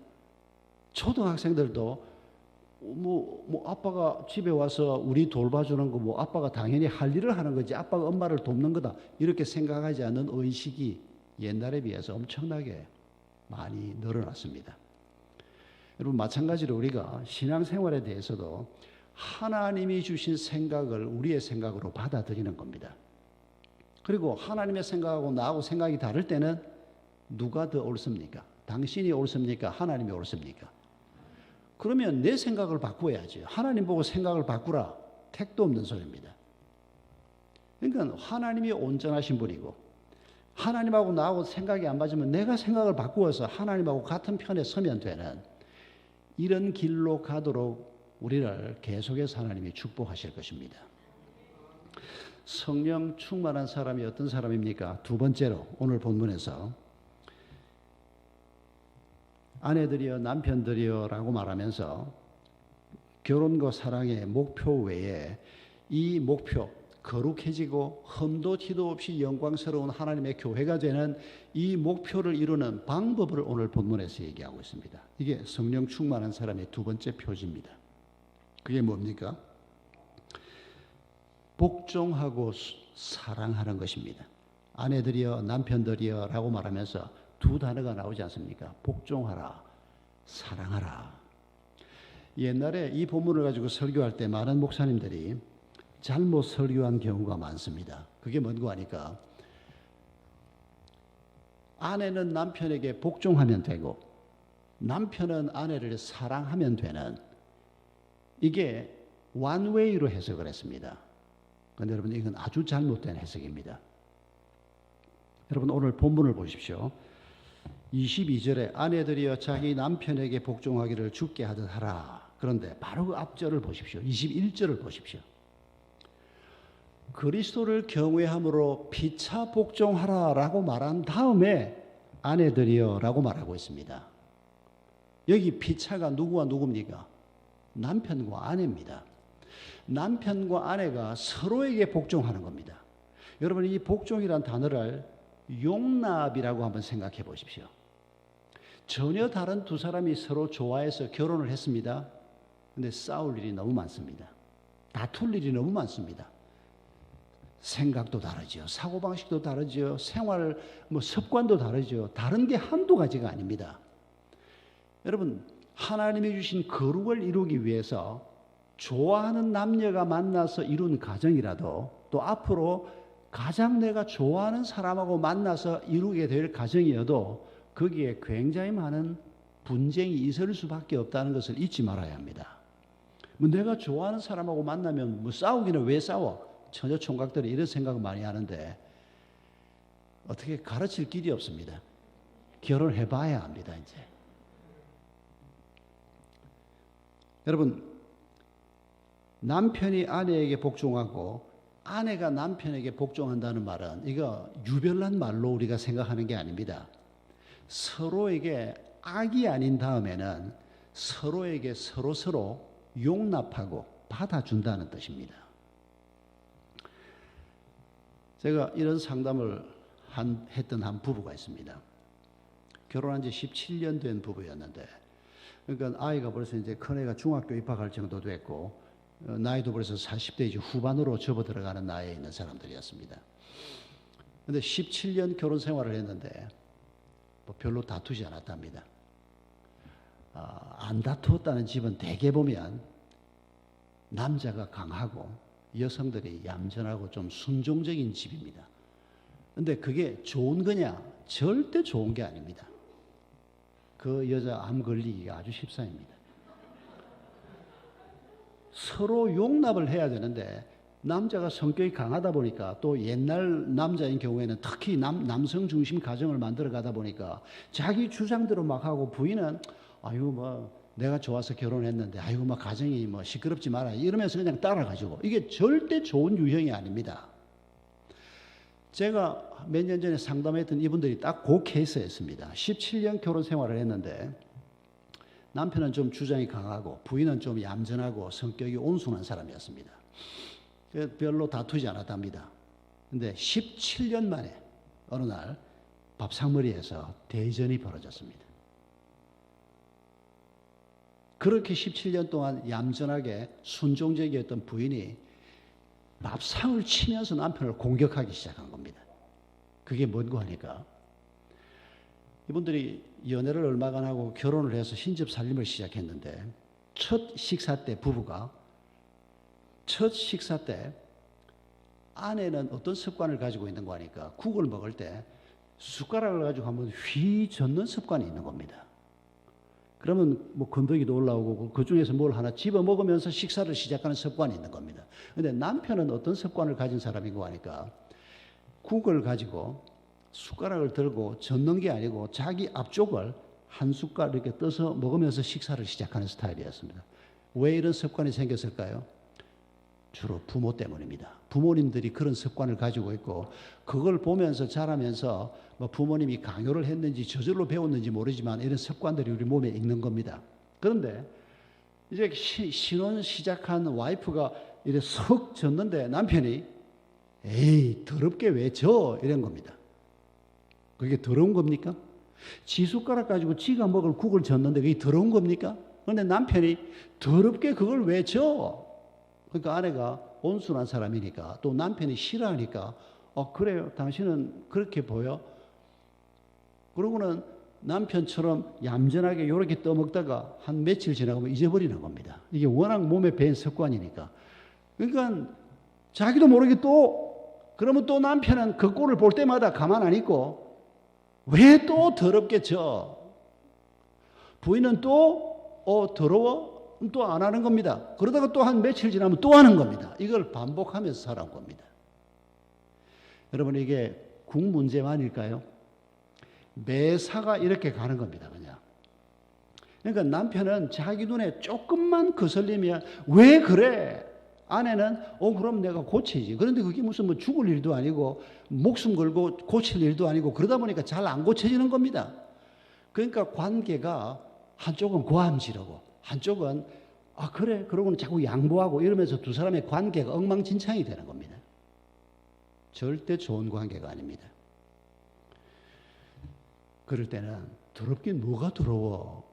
초등학생들도 아빠가 집에 와서 우리 돌봐주는 거 아빠가 당연히 할 일을 하는 거지 아빠가 엄마를 돕는 거다 이렇게 생각하지 않는 의식이 옛날에 비해서 엄청나게 많이 늘어났습니다. 여러분 마찬가지로 우리가 신앙생활에 대해서도 하나님이 주신 생각을 우리의 생각으로 받아들이는 겁니다. 그리고 하나님의 생각하고 나하고 생각이 다를 때는 누가 더 옳습니까? 당신이 옳습니까? 하나님이 옳습니까? 그러면 내 생각을 바꾸어야지. 하나님 보고 생각을 바꾸라. 택도 없는 소리입니다. 그러니까 하나님이 온전하신 분이고 하나님하고 나하고 생각이 안 맞으면 내가 생각을 바꾸어서 하나님하고 같은 편에 서면 되는 이런 길로 가도록 우리를 계속해서 하나님이 축복하실 것입니다. 성령 충만한 사람이 어떤 사람입니까? 두 번째로 오늘 본문에서 아내들이여 남편들이여 라고 말하면서 결혼과 사랑의 목표 외에 이 목표 거룩해지고 흠도 티도 없이 영광스러운 하나님의 교회가 되는 이 목표를 이루는 방법을 오늘 본문에서 얘기하고 있습니다. 이게 성령 충만한 사람의 두 번째 표지입니다. 그게 뭡니까? 복종하고 사랑하는 것입니다. 아내들이여 남편들이여 라고 말하면서 두 단어가 나오지 않습니까? 복종하라, 사랑하라. 옛날에 이 본문을 가지고 설교할 때 많은 목사님들이 잘못 설교한 경우가 많습니다. 그게 뭔고 하니까 아내는 남편에게 복종하면 되고 남편은 아내를 사랑하면 되는 이게 원웨이로 해석을 했습니다. 그런데 여러분 이건 아주 잘못된 해석입니다. 여러분 오늘 본문을 보십시오. 22절에 아내들이여 자기 남편에게 복종하기를 주께 하듯 하라. 그런데 바로 그 앞절을 보십시오. 21절을 보십시오. 그리스도를 경외함으로 피차 복종하라라고 말한 다음에 아내들이여 라고 말하고 있습니다. 여기 피차가 누구와 누굽니까? 남편과 아내입니다. 남편과 아내가 서로에게 복종하는 겁니다. 여러분 이 복종이란 단어를 용납이라고 한번 생각해 보십시오. 전혀 다른 두 사람이 서로 좋아해서 결혼을 했습니다. 근데 싸울 일이 너무 많습니다. 다툴 일이 너무 많습니다. 생각도 다르죠. 사고방식도 다르죠. 생활 습관도 다르죠. 다른 게 한두 가지가 아닙니다. 여러분 하나님이 주신 거룩을 이루기 위해서 좋아하는 남녀가 만나서 이룬 가정이라도 또 앞으로 가장 내가 좋아하는 사람하고 만나서 이루게 될 가정이어도 거기에 굉장히 많은 분쟁이 있을 수밖에 없다는 것을 잊지 말아야 합니다. 내가 좋아하는 사람하고 만나면 싸우기는 왜 싸워? 처녀 총각들이 이런 생각을 많이 하는데 어떻게 가르칠 길이 없습니다. 결혼해봐야 합니다. 이제 여러분 남편이 아내에게 복종하고 아내가 남편에게 복종한다는 말은 이거 유별난 말로 우리가 생각하는 게 아닙니다. 서로에게 악이 아닌 다음에는 서로에게 서로 용납하고 받아준다는 뜻입니다. 제가 이런 상담을 했던 한 부부가 있습니다. 결혼한 지 17년 된 부부였는데 그러니까 아이가 벌써 이제 큰애가 중학교 입학할 정도 됐고 나이도 벌써 40대 이제 후반으로 접어들어가는 나이에 있는 사람들이었습니다. 그런데 17년 결혼 생활을 했는데 별로 다투지 않았답니다. 안 다투었다는 집은 대개 보면 남자가 강하고 여성들이 얌전하고 좀 순종적인 집입니다. 그런데 그게 좋은 거냐? 절대 좋은 게 아닙니다. 그 여자 암 걸리기가 아주 십상입니다. 서로 용납을 해야 되는데 남자가 성격이 강하다 보니까 또 옛날 남자인 경우에는 특히 남성 중심 가정을 만들어 가다 보니까 자기 주장대로 막 하고 부인은 아유 뭐 내가 좋아서 결혼했는데 아유 뭐 가정이 뭐 시끄럽지 마라 이러면서 그냥 따라가지고 이게 절대 좋은 유형이 아닙니다. 제가 몇 년 전에 상담했던 이분들이 딱 그 케이스였습니다. 17년 결혼 생활을 했는데 남편은 좀 주장이 강하고 부인은 좀 얌전하고 성격이 온순한 사람이었습니다. 별로 다투지 않았답니다. 근데 17년 만에 어느 날 밥상머리에서 대전이 벌어졌습니다. 그렇게 17년 동안 얌전하게 순종적이었던 부인이 밥상을 치면서 남편을 공격하기 시작한 겁니다. 그게 뭔고 하니까 이분들이 연애를 얼마간 하고 결혼을 해서 신접 살림을 시작했는데 첫 식사 때 부부가 첫 식사 때 아내는 어떤 습관을 가지고 있는 거 하니까 국을 먹을 때 숟가락을 가지고 한번 휘 젓는 습관이 있는 겁니다. 그러면 뭐 건더기도 올라오고 그 중에서 뭘 하나 집어 먹으면서 식사를 시작하는 습관이 있는 겁니다. 근데 남편은 어떤 습관을 가진 사람인고 하니까 국을 가지고 숟가락을 들고 젓는 게 아니고 자기 앞쪽을 한 숟갈 이렇게 떠서 먹으면서 식사를 시작하는 스타일이었습니다. 왜 이런 습관이 생겼을까요? 주로 부모 때문입니다. 부모님들이 그런 습관을 가지고 있고 그걸 보면서 자라면서 뭐 부모님이 강요를 했는지 저절로 배웠는지 모르지만 이런 습관들이 우리 몸에 있는 겁니다. 그런데 이제 신혼 시작한 와이프가 이래 석 졌는데 남편이 에이 더럽게 왜 져? 이런 겁니다. 그게 더러운 겁니까? 지 숟가락 가지고 지가 먹을 국을 젓는데 그게 더러운 겁니까? 그런데 남편이 더럽게 그걸 왜 져? 그러니까 아내가 온순한 사람이니까 또 남편이 싫어하니까 그래요 당신은 그렇게 보여? 그러고는 남편처럼 얌전하게 이렇게 떠먹다가 한 며칠 지나가면 잊어버리는 겁니다. 이게 워낙 몸에 배인 습관이니까. 그러니까 자기도 모르게 그러면 또 남편은 그 꼴을 볼 때마다 가만 안 있고 왜 또 더럽게 져? 부인은 더러워? 또 안 하는 겁니다. 그러다가 또 한 며칠 지나면 또 하는 겁니다. 이걸 반복하면서 살아온 겁니다. 여러분 이게 국 문제만일까요? 매사가 이렇게 가는 겁니다. 그냥. 그러니까 남편은 자기 눈에 조금만 거슬리면 왜 그래? 아내는 그럼 내가 고치지. 그런데 그게 무슨 뭐 죽을 일도 아니고 목숨 걸고 고칠 일도 아니고 그러다 보니까 잘 안 고쳐지는 겁니다. 그러니까 관계가 한쪽은 고함지르고 한쪽은 그래 그러고는 자꾸 양보하고 이러면서 두 사람의 관계가 엉망진창이 되는 겁니다. 절대 좋은 관계가 아닙니다. 그럴 때는 더럽긴 뭐가 더러워?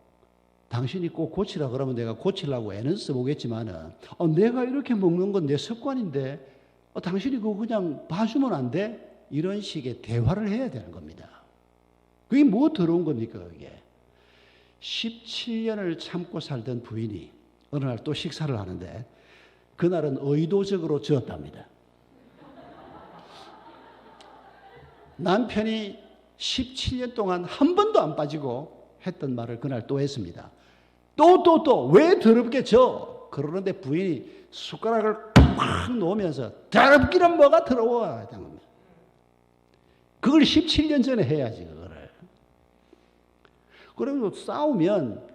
당신이 꼭 고치라 그러면 내가 고치려고 애는 써보겠지만은 내가 이렇게 먹는 건 내 습관인데 당신이 그거 그냥 봐주면 안 돼? 이런 식의 대화를 해야 되는 겁니다. 그게 뭐 더러운 겁니까 그게? 17년을 참고 살던 부인이 어느 날 또 식사를 하는데 그날은 의도적으로 저었답니다. 남편이 17년 동안 한 번도 안 빠지고 했던 말을 그날 또 했습니다. 왜 더럽게 져? 그러는데 부인이 숟가락을 팍 놓으면서 더럽기는 뭐가 더러워? 그걸 17년 전에 해야지 그거를. 그리고 싸우면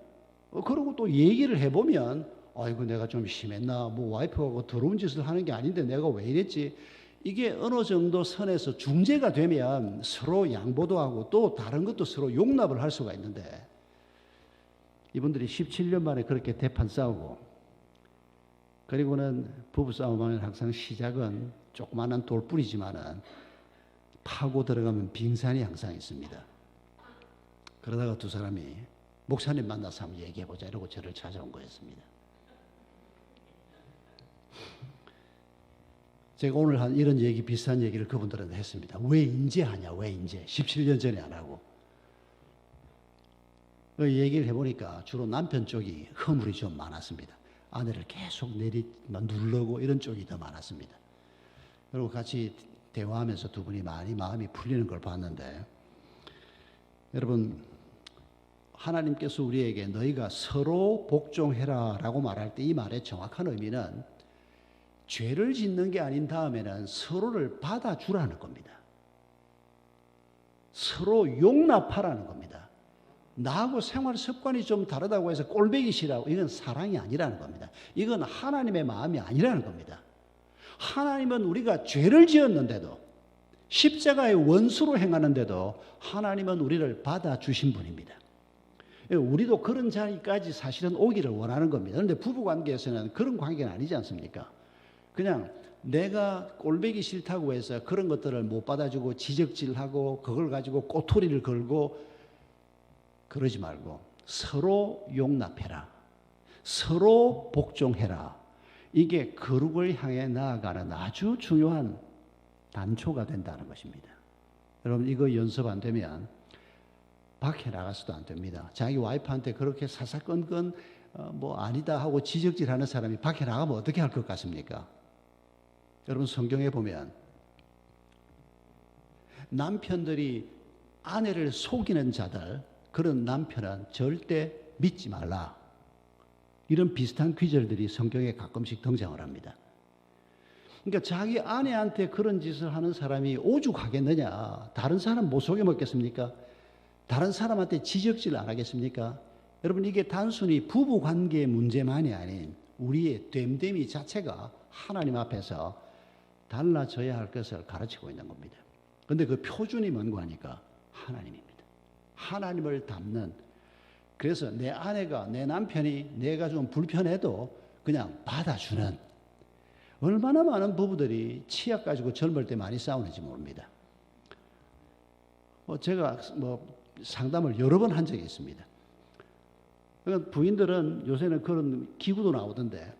그러고 또 얘기를 해보면 아이고 내가 좀 심했나 뭐 와이프가 더러운 짓을 하는 게 아닌데 내가 왜 이랬지. 이게 어느 정도 선에서 중재가 되면 서로 양보도 하고 또 다른 것도 서로 용납을 할 수가 있는데 이분들이 17년 만에 그렇게 대판 싸우고 그리고는 부부싸움하면 항상 시작은 조그마한 돌뿌리지만은 파고 들어가면 빙산이 항상 있습니다. 그러다가 두 사람이 목사님 만나서 한번 얘기해보자 이러고 저를 찾아온 거였습니다. 제가 오늘 한 이런 얘기 비슷한 얘기를 그분들한테 했습니다. 왜 인제 하냐? 왜 인제? 17년 전에 안 하고. 그 얘기를 해보니까 주로 남편 쪽이 허물이 좀 많았습니다. 아내를 계속 누르고 이런 쪽이 더 많았습니다. 그리고 같이 대화하면서 두 분이 많이 마음이 풀리는 걸 봤는데 여러분 하나님께서 우리에게 너희가 서로 복종해라라고 말할 때 이 말의 정확한 의미는 죄를 짓는 게 아닌 다음에는 서로를 받아주라는 겁니다. 서로 용납하라는 겁니다. 나하고 생활 습관이 좀 다르다고 해서 꼴보기 싫어하고 이건 사랑이 아니라는 겁니다. 이건 하나님의 마음이 아니라는 겁니다. 하나님은 우리가 죄를 지었는데도 십자가의 원수로 행하는데도 하나님은 우리를 받아주신 분입니다. 우리도 그런 자리까지 사실은 오기를 원하는 겁니다. 그런데 부부관계에서는 그런 관계는 아니지 않습니까? 그냥 내가 꼴보기 싫다고 해서 그런 것들을 못 받아주고 지적질하고 그걸 가지고 꼬투리를 걸고 그러지 말고 서로 용납해라. 서로 복종해라. 이게 거룩을 향해 나아가는 아주 중요한 단초가 된다는 것입니다. 여러분 이거 연습 안 되면 밖에 나가서도 안 됩니다. 자기 와이프한테 그렇게 사사건건 뭐 아니다 하고 지적질하는 사람이 밖에 나가면 어떻게 할 것 같습니까? 여러분 성경에 보면 남편들이 아내를 속이는 자들, 그런 남편은 절대 믿지 말라. 이런 비슷한 귀절들이 성경에 가끔씩 등장을 합니다. 그러니까 자기 아내한테 그런 짓을 하는 사람이 오죽하겠느냐. 다른 사람 못 속여 먹겠습니까? 다른 사람한테 지적질 안 하겠습니까? 여러분 이게 단순히 부부관계의 문제만이 아닌 우리의 됨됨이 자체가 하나님 앞에서 달라져야 할 것을 가르치고 있는 겁니다. 그런데 그 표준이 뭔가 하니까 하나님입니다. 하나님을 닮는, 그래서 내 아내가, 내 남편이 내가 좀 불편해도 그냥 받아주는, 얼마나 많은 부부들이 치약 가지고 젊을 때 많이 싸우는지 모릅니다. 제가 상담을 여러 번 한 적이 있습니다. 그러니까 부인들은 요새는 그런 기구도 나오던데,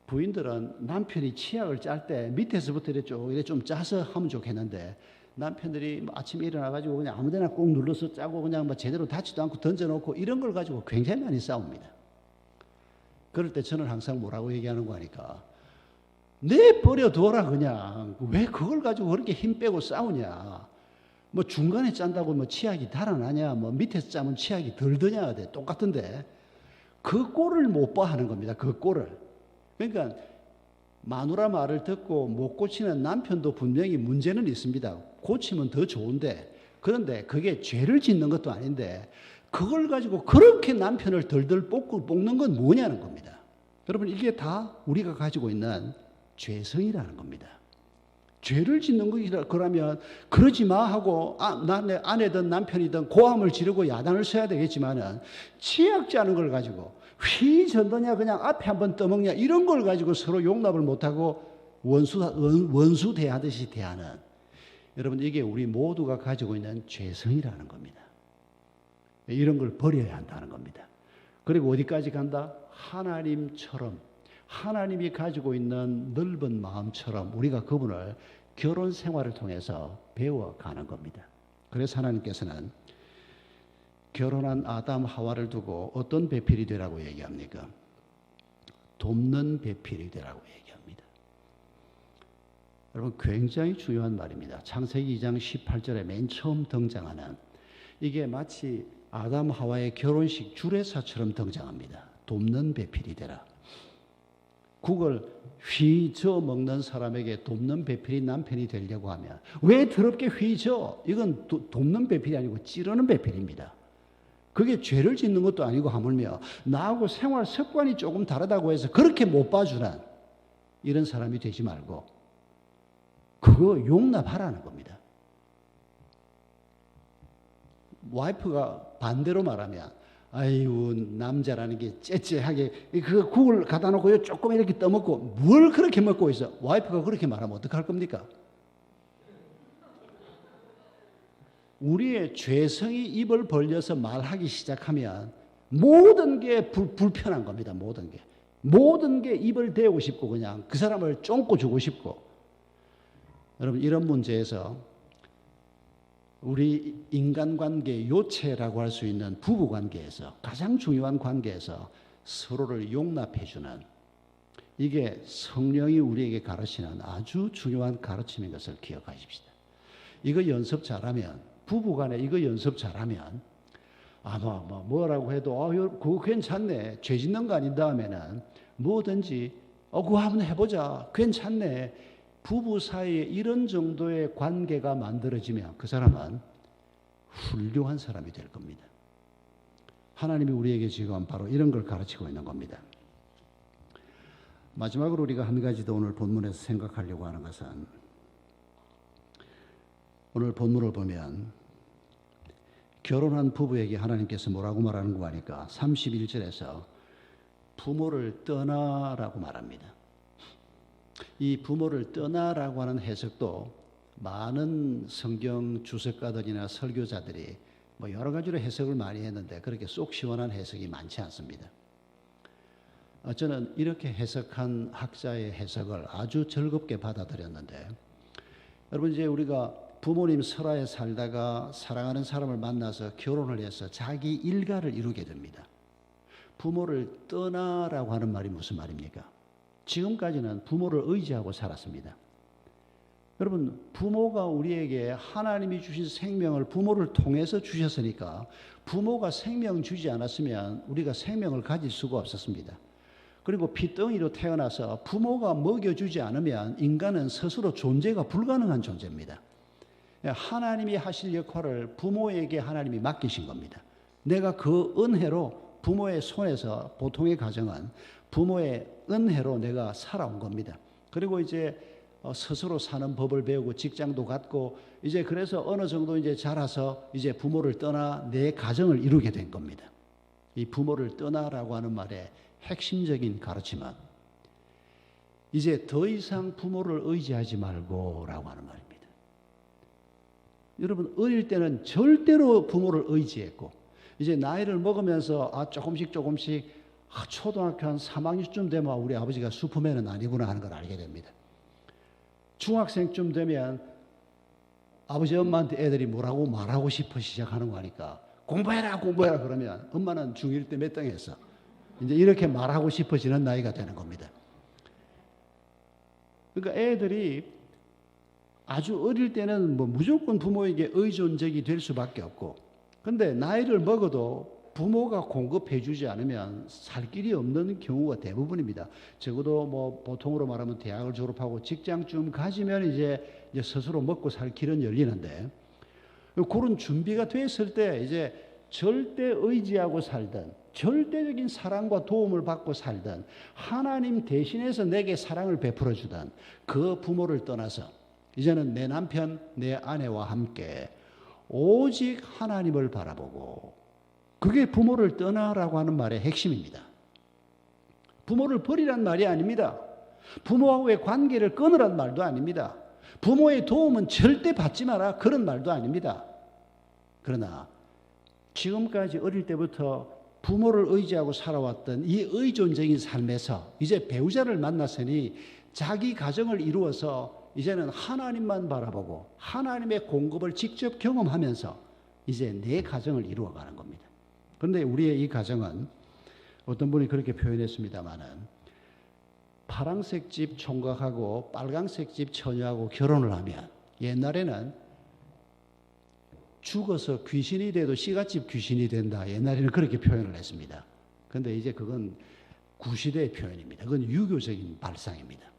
부인들은 남편이 치약을 짤 때 밑에서부터 이렇게 좀 짜서 하면 좋겠는데, 남편들이 아침에 일어나가지고 그냥 아무데나 꼭 눌러서 짜고 그냥 제대로 닿지도 않고 던져놓고 이런 걸 가지고 굉장히 많이 싸웁니다. 그럴 때 저는 항상 뭐라고 얘기하는 거 하니까, 내버려둬라 그냥. 왜 그걸 가지고 그렇게 힘 빼고 싸우냐. 중간에 짠다고 치약이 달아나냐, 밑에서 짜면 치약이 덜 드냐, 똑같은데 그 꼴을 못 봐 하는 겁니다. 그 꼴을. 그러니까 마누라 말을 듣고 못 고치는 남편도 분명히 문제는 있습니다. 고치면 더 좋은데, 그런데 그게 죄를 짓는 것도 아닌데 그걸 가지고 그렇게 남편을 덜덜 볶는 건 뭐냐는 겁니다. 여러분 이게 다 우리가 가지고 있는 죄성이라는 겁니다. 죄를 짓는 것이라 그러면 그러지 마 하고 내 아내든 남편이든 고함을 지르고 야단을 써야 되겠지만은 치약 짜는 걸 가지고 휘젓느냐 그냥 앞에 한번 떠먹냐 이런 걸 가지고 서로 용납을 못하고 원수 대하듯이 대하는, 여러분 이게 우리 모두가 가지고 있는 죄성이라는 겁니다. 이런 걸 버려야 한다는 겁니다. 그리고 어디까지 간다? 하나님처럼, 하나님이 가지고 있는 넓은 마음처럼 우리가 그분을 결혼 생활을 통해서 배워가는 겁니다. 그래서 하나님께서는 결혼한 아담 하와를 두고 어떤 배필이 되라고 얘기합니까? 돕는 배필이 되라고 얘기합니다. 여러분 굉장히 중요한 말입니다. 창세기 2장 18절에 맨 처음 등장하는, 이게 마치 아담 하와의 결혼식 주례사처럼 등장합니다. 돕는 배필이 되라. 국을 휘저 먹는 사람에게 돕는 배필이 남편이 되려고 하면 왜 더럽게 휘저? 이건 돕는 배필이 아니고 찌르는 배필입니다. 그게 죄를 짓는 것도 아니고 하물며 나하고 생활 습관이 조금 다르다고 해서 그렇게 못 봐주는 이런 사람이 되지 말고 그거 용납하라는 겁니다. 와이프가 반대로 말하면, 아이고 남자라는 게 째째하게 그 국을 갖다 놓고 조금 이렇게 떠먹고 뭘 그렇게 먹고 있어. 와이프가 그렇게 말하면 어떡할 겁니까? 우리의 죄성이 입을 벌려서 말하기 시작하면 모든 게 불편한 겁니다. 모든 게 입을 대고 싶고 그냥 그 사람을 쫑고 주고 싶고. 여러분 이런 문제에서 우리 인간관계 요체라고 할 수 있는 부부관계에서 가장 중요한 관계에서 서로를 용납해주는, 이게 성령이 우리에게 가르치는 아주 중요한 가르침인 것을 기억하십시다. 이거 연습 잘하면, 부부간에 이거 연습 잘하면 아마 뭐라고 해도 그거 괜찮네. 죄 짓는 거 아닌 다음에는 뭐든지 그거 한번 해보자. 괜찮네. 부부 사이에 이런 정도의 관계가 만들어지면 그 사람은 훌륭한 사람이 될 겁니다. 하나님이 우리에게 지금 바로 이런 걸 가르치고 있는 겁니다. 마지막으로 우리가 한 가지 더 오늘 본문에서 생각하려고 하는 것은, 오늘 본문을 보면 결혼한 부부에게 하나님께서 뭐라고 말하는 거 아니까 31절에서 부모를 떠나라고 말합니다. 이 부모를 떠나라고 하는 해석도 많은 성경 주석가들이나 설교자들이 여러 가지로 해석을 많이 했는데 그렇게 쏙 시원한 해석이 많지 않습니다. 저는 이렇게 해석한 학자의 해석을 아주 즐겁게 받아들였는데, 여러분 이제 우리가 부모님 설하에 살다가 사랑하는 사람을 만나서 결혼을 해서 자기 일가를 이루게 됩니다. 부모를 떠나라고 하는 말이 무슨 말입니까? 지금까지는 부모를 의지하고 살았습니다. 여러분, 부모가 우리에게 하나님이 주신 생명을 부모를 통해서 주셨으니까 부모가 생명 주지 않았으면 우리가 생명을 가질 수가 없었습니다. 그리고 피덩이로 태어나서 부모가 먹여주지 않으면 인간은 스스로 존재가 불가능한 존재입니다. 하나님이 하실 역할을 부모에게 하나님이 맡기신 겁니다. 내가 그 은혜로 부모의 손에서, 보통의 가정은 부모의 은혜로 내가 살아온 겁니다. 그리고 이제 스스로 사는 법을 배우고 직장도 갖고 이제 그래서 어느 정도 이제 자라서 이제 부모를 떠나 내 가정을 이루게 된 겁니다. 이 부모를 떠나라고 하는 말의 핵심적인 가르침은 이제 더 이상 부모를 의지하지 말고라고 하는 말입니다. 여러분, 어릴 때는 절대로 부모를 의지했고 이제 나이를 먹으면서 조금씩 초등학교 한 3학년쯤 되면 우리 아버지가 슈퍼맨은 아니구나 하는 걸 알게 됩니다. 중학생쯤 되면 아버지 엄마한테 애들이 뭐라고 말하고 싶어 시작하는 거 하니까 공부해라 그러면 엄마는 중1 때 몇 등 했어. 이제 이렇게 말하고 싶어지는 나이가 되는 겁니다. 그러니까 애들이 아주 어릴 때는 무조건 부모에게 의존적이 될 수밖에 없고, 근데 나이를 먹어도 부모가 공급해 주지 않으면 살 길이 없는 경우가 대부분입니다. 적어도 보통으로 말하면 대학을 졸업하고 직장쯤 가지면 이제 스스로 먹고 살 길은 열리는데, 그런 준비가 됐을 때 이제 절대 의지하고 살던, 절대적인 사랑과 도움을 받고 살던, 하나님 대신해서 내게 사랑을 베풀어 주던 그 부모를 떠나서 이제는 내 남편, 내 아내와 함께 오직 하나님을 바라보고, 그게 부모를 떠나라고 하는 말의 핵심입니다. 부모를 버리란 말이 아닙니다. 부모와의 관계를 끊으란 말도 아닙니다. 부모의 도움은 절대 받지 마라 그런 말도 아닙니다. 그러나 지금까지 어릴 때부터 부모를 의지하고 살아왔던 이 의존적인 삶에서 이제 배우자를 만났으니 자기 가정을 이루어서 이제는 하나님만 바라보고 하나님의 공급을 직접 경험하면서 이제 내 가정을 이루어가는 겁니다. 그런데 우리의 이 가정은 어떤 분이 그렇게 표현했습니다마는, 파란색 집 총각하고 빨간색 집 처녀하고 결혼을 하면 옛날에는 죽어서 귀신이 돼도 씨앗집 귀신이 된다, 옛날에는 그렇게 표현을 했습니다. 그런데 이제 그건 구시대의 표현입니다. 그건 유교적인 발상입니다.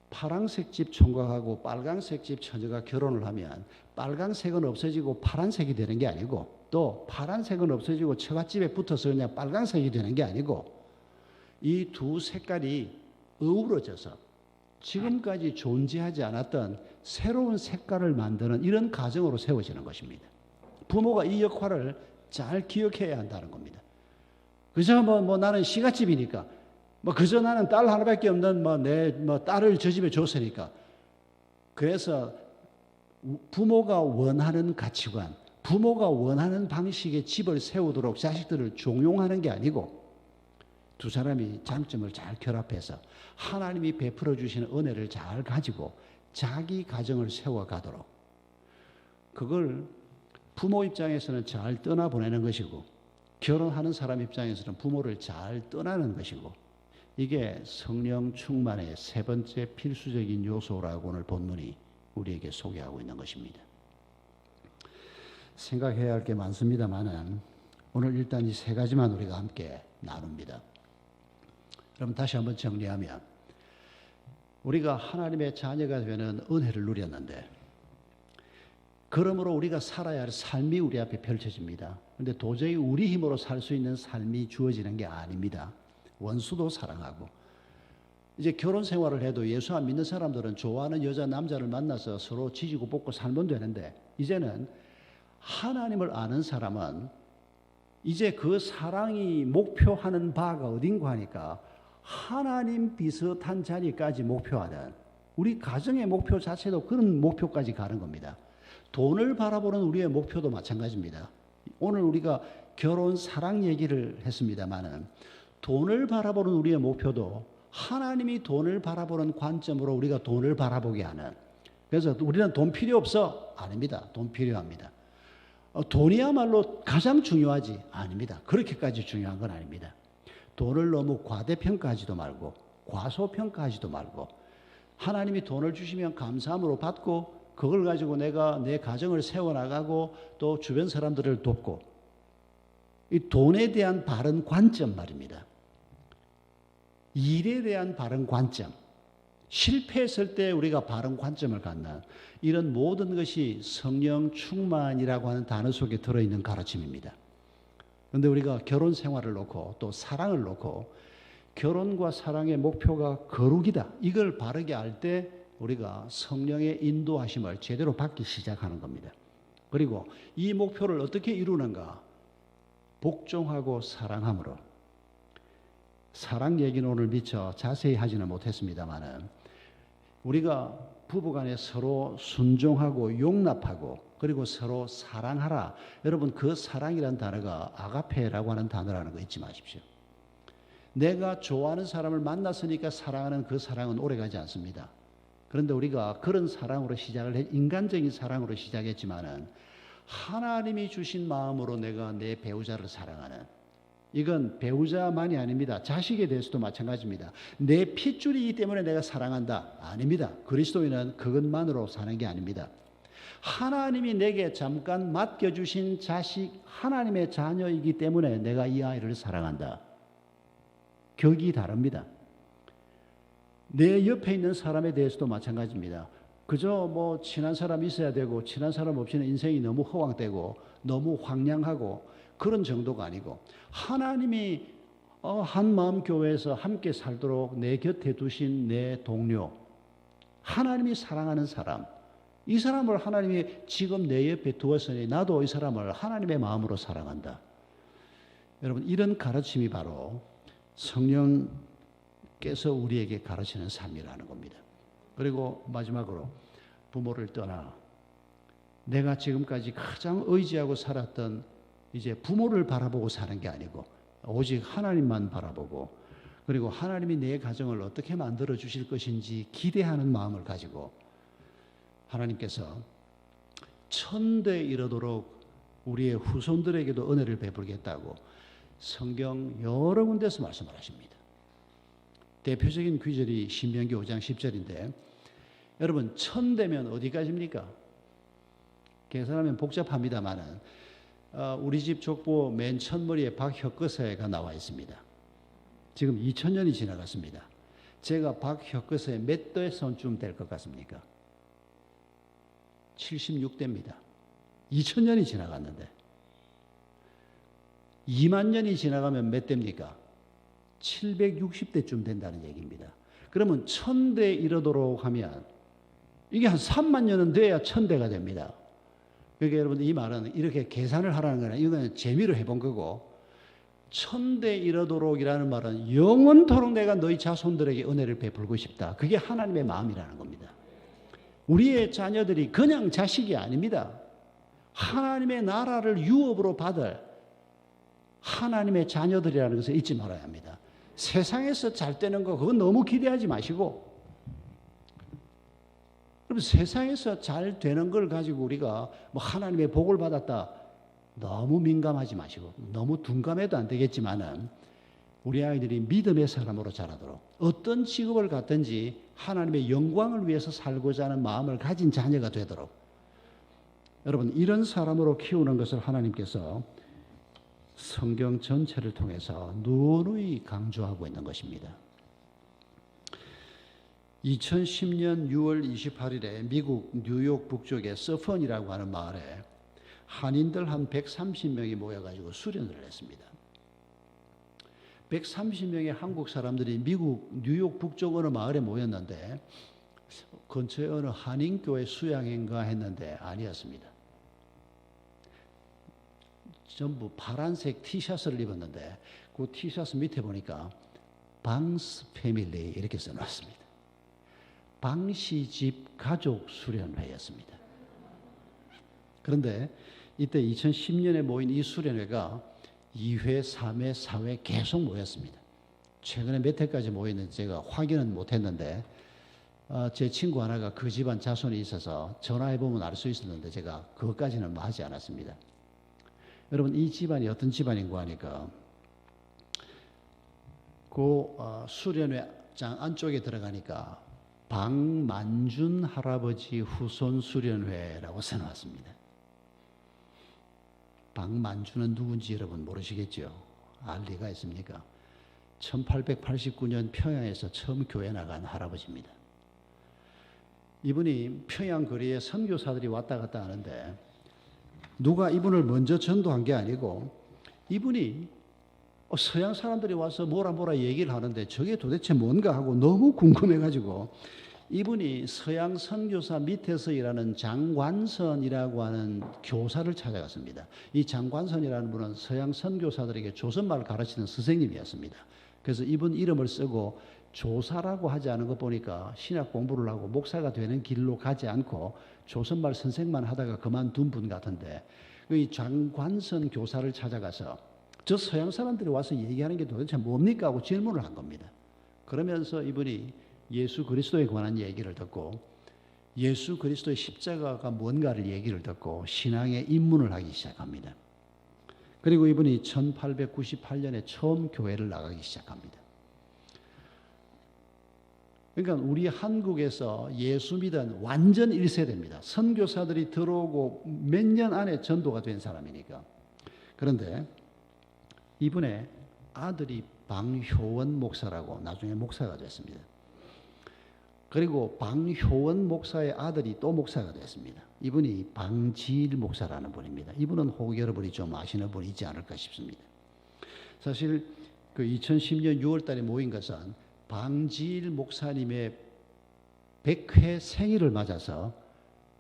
파란색 집 총각하고 빨간색 집 처녀가 결혼을 하면 빨간색은 없어지고 파란색이 되는 게 아니고, 또 파란색은 없어지고 처갓집에 붙어서 그냥 빨간색이 되는 게 아니고, 이 두 색깔이 어우러져서 지금까지 존재하지 않았던 새로운 색깔을 만드는 이런 가정으로 세워지는 것입니다. 부모가 이 역할을 잘 기억해야 한다는 겁니다. 그저 나는 시가집이니까, 그저 나는 딸 하나밖에 없는 내 딸을 저 집에 줬으니까, 그래서 부모가 원하는 가치관, 부모가 원하는 방식의 집을 세우도록 자식들을 종용하는 게 아니고, 두 사람이 장점을 잘 결합해서 하나님이 베풀어 주시는 은혜를 잘 가지고 자기 가정을 세워가도록, 그걸 부모 입장에서는 잘 떠나보내는 것이고, 결혼하는 사람 입장에서는 부모를 잘 떠나는 것이고, 이게 성령 충만의 세 번째 필수적인 요소라고 오늘 본문이 우리에게 소개하고 있는 것입니다. 생각해야 할 게 많습니다만은 오늘 일단 이 세 가지만 우리가 함께 나눕니다. 그럼 다시 한번 정리하면 우리가 하나님의 자녀가 되는 은혜를 누렸는데 그러므로 우리가 살아야 할 삶이 우리 앞에 펼쳐집니다. 그런데 도저히 우리 힘으로 살 수 있는 삶이 주어지는 게 아닙니다. 원수도 사랑하고 이제 결혼 생활을 해도 예수 안 믿는 사람들은 좋아하는 여자 남자를 만나서 서로 지지고 볶고 살면 되는데 이제는 하나님을 아는 사람은 이제 그 사랑이 목표하는 바가 어딘가 하니까 하나님 비슷한 자리까지 목표하는 우리 가정의 목표 자체도 그런 목표까지 가는 겁니다. 돈을 바라보는 우리의 목표도 마찬가지입니다. 오늘 우리가 결혼 사랑 얘기를 했습니다마는 돈을 바라보는 우리의 목표도 하나님이 돈을 바라보는 관점으로 우리가 돈을 바라보게 하는 그래서 우리는 돈 필요 없어? 아닙니다. 돈 필요합니다. 돈이야말로 가장 중요하지? 아닙니다. 그렇게까지 중요한 건 아닙니다. 돈을 너무 과대평가하지도 말고 과소평가하지도 말고 하나님이 돈을 주시면 감사함으로 받고 그걸 가지고 내가 내 가정을 세워나가고 또 주변 사람들을 돕고 이 돈에 대한 바른 관점 말입니다. 일에 대한 바른 관점 실패했을 때 우리가 바른 관점을 갖는 이런 모든 것이 성령 충만이라고 하는 단어 속에 들어있는 가르침입니다. 그런데 우리가 결혼 생활을 놓고 또 사랑을 놓고 결혼과 사랑의 목표가 거룩이다. 이걸 바르게 알 때 우리가 성령의 인도하심을 제대로 받기 시작하는 겁니다. 그리고 이 목표를 어떻게 이루는가? 복종하고 사랑함으로. 사랑 얘기는 오늘 미처 자세히 하지는 못했습니다만은 우리가 부부간에 서로 순종하고 용납하고 그리고 서로 사랑하라. 여러분 그 사랑이라는 단어가 아가페라고 하는 단어라는 거 잊지 마십시오. 내가 좋아하는 사람을 만났으니까 사랑하는 그 사랑은 오래가지 않습니다. 그런데 우리가 그런 사랑으로 인간적인 사랑으로 시작했지만은 하나님이 주신 마음으로 내가 내 배우자를 사랑하는 이건 배우자만이 아닙니다. 자식에 대해서도 마찬가지입니다. 내 핏줄이기 때문에 내가 사랑한다. 아닙니다. 그리스도인은 그것만으로 사는 게 아닙니다. 하나님이 내게 잠깐 맡겨주신 자식, 하나님의 자녀이기 때문에 내가 이 아이를 사랑한다. 격이 다릅니다. 내 옆에 있는 사람에 대해서도 마찬가지입니다. 그저 뭐 친한 사람 있어야 되고 친한 사람 없이는 인생이 너무 허황되고 너무 황량하고 그런 정도가 아니고 하나님이 한마음 교회에서 함께 살도록 내 곁에 두신 내 동료 하나님이 사랑하는 사람 이 사람을 하나님이 지금 내 옆에 두었으니 나도 이 사람을 하나님의 마음으로 사랑한다. 여러분 이런 가르침이 바로 성령께서 우리에게 가르치는 삶이라는 겁니다. 그리고 마지막으로 부모를 떠나 내가 지금까지 가장 의지하고 살았던 이제 부모를 바라보고 사는 게 아니고 오직 하나님만 바라보고 그리고 하나님이 내 가정을 어떻게 만들어 주실 것인지 기대하는 마음을 가지고 하나님께서 천대 이르도록 우리의 후손들에게도 은혜를 베풀겠다고 성경 여러 군데서 말씀을 하십니다. 대표적인 구절이 신명기 5장 10절인데 여러분 천대면 어디까지입니까? 계산하면 복잡합니다만은 우리 집 족보 맨 첫머리에 박혁거서가 나와 있습니다. 지금 2000년이 지나갔습니다. 제가 박혁거서에 몇 대 손쯤 될 것 같습니까? 76대입니다. 2000년이 지나갔는데 2만 년이 지나가면 몇 대입니까? 760대쯤 된다는 얘기입니다. 그러면 1000대 이르도록 하면 이게 한 3만 년은 돼야 1000대가 됩니다. 그러니까 여러분 이 말은 이렇게 계산을 하라는 거는 이건 재미로 해본 거고 1000대 이르도록이라는 말은 영원토록 내가 너희 자손들에게 은혜를 베풀고 싶다. 그게 하나님의 마음이라는 겁니다. 우리의 자녀들이 그냥 자식이 아닙니다. 하나님의 나라를 유업으로 받을 하나님의 자녀들이라는 것을 잊지 말아야 합니다. 세상에서 잘 되는 거 그건 너무 기대하지 마시고 그럼 세상에서 잘 되는 걸 가지고 우리가 뭐 하나님의 복을 받았다 너무 민감하지 마시고 너무 둔감해도 안 되겠지만은 우리 아이들이 믿음의 사람으로 자라도록 어떤 직업을 갖든지 하나님의 영광을 위해서 살고자 하는 마음을 가진 자녀가 되도록 여러분 이런 사람으로 키우는 것을 하나님께서 성경 전체를 통해서 누누이 강조하고 있는 것입니다. 2010년 6월 28일에 미국 뉴욕 북쪽의 서펀이라고 하는 마을에 한인들 한 130명이 모여가지고 수련을 했습니다. 130명의 한국 사람들이 미국 뉴욕 북쪽 어느 마을에 모였는데 근처에 어느 한인교회 수양인가 했는데 아니었습니다. 전부 파란색 티셔츠를 입었는데 그 티셔츠 밑에 보니까 방스 패밀리 이렇게 써놨습니다. 방씨 집 가족 수련회였습니다. 그런데 이때 2010년에 모인 이 수련회가 2회, 3회, 4회 계속 모였습니다. 최근에 몇 회까지 모였는지 제가 확인은 못했는데 제 친구 하나가 그 집안 자손이 있어서 전화해보면 알 수 있었는데 제가 그것까지는 하지 않았습니다. 여러분 이 집안이 어떤 집안인가 하니까 그 수련회장 안쪽에 들어가니까 박만준 할아버지 후손 수련회라고 써놨습니다. 박만준은 누군지 여러분 모르시겠죠? 알 리가 있습니까? 1889년 평양에서 처음 교회 나간 할아버지입니다. 이분이 평양 거리에 선교사들이 왔다 갔다 하는데 누가 이분을 먼저 전도한 게 아니고 이분이 서양 사람들이 와서 뭐라 얘기를 하는데 저게 도대체 뭔가 하고 너무 궁금해가지고 이분이 서양 선교사 밑에서 일하는 장관선이라고 하는 교사를 찾아갔습니다. 이 장관선이라는 분은 서양 선교사들에게 조선말을 가르치는 선생님이었습니다. 그래서 이분 이름을 쓰고 조사라고 하지 않은 거 보니까 신학 공부를 하고 목사가 되는 길로 가지 않고 조선말 선생만 하다가 그만둔 분 같은데 이 장관선 교사를 찾아가서 저 서양 사람들이 와서 얘기하는 게 도대체 뭡니까 하고 질문을 한 겁니다. 그러면서 이분이 예수 그리스도에 관한 얘기를 듣고 예수 그리스도의 십자가가 뭔가를 얘기를 듣고 신앙에 입문을 하기 시작합니다. 그리고 이분이 1898년에 처음 교회를 나가기 시작합니다. 그러니까 우리 한국에서 예수 믿은 완전 1세대입니다. 선교사들이 들어오고 몇 년 안에 전도가 된 사람이니까. 그런데 이분의 아들이 방효원 목사라고 나중에 목사가 됐습니다. 그리고 방효원 목사의 아들이 또 목사가 됐습니다. 이분이 방지일 목사라는 분입니다. 이분은 혹 여러분이 좀 아시는 분이 있지 않을까 싶습니다. 사실 그 2010년 6월 달에 모인 것은 방지일 목사님의 100회 생일을 맞아서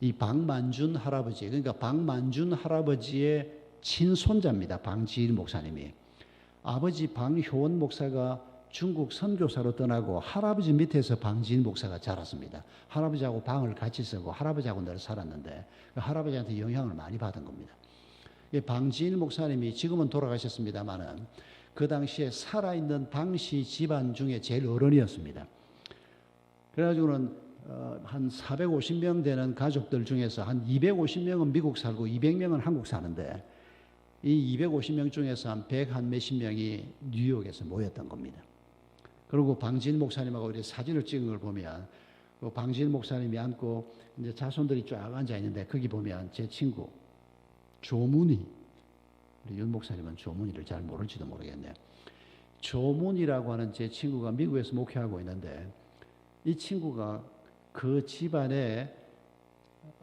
이 박만준 할아버지, 그러니까 박만준 할아버지의 친손자입니다. 방지일 목사님이. 아버지 방효원 목사가 중국 선교사로 떠나고 할아버지 밑에서 방지일 목사가 자랐습니다. 할아버지하고 방을 같이 쓰고 할아버지하고 늘 살았는데 할아버지한테 영향을 많이 받은 겁니다. 방지일 목사님이 지금은 돌아가셨습니다마는 그 당시에 살아있는 방씨 집안 중에 제일 어른이었습니다. 그래가지고는 한 450명 되는 가족들 중에서 한 250명은 미국 살고 200명은 한국 사는데 이 250명 중에서 한 100 한 몇십 명이 뉴욕에서 모였던 겁니다. 그리고 방지일 목사님하고 이렇게 사진을 찍은 걸 보면 방지일 목사님이 앉고 이제 자손들이 쫙 앉아 있는데 거기 보면 제 친구 조문희, 우리 윤 목사님은 조문희를 잘 모를지도 모르겠네요. 조문희라고 하는 제 친구가 미국에서 목회하고 있는데 이 친구가 그 집안의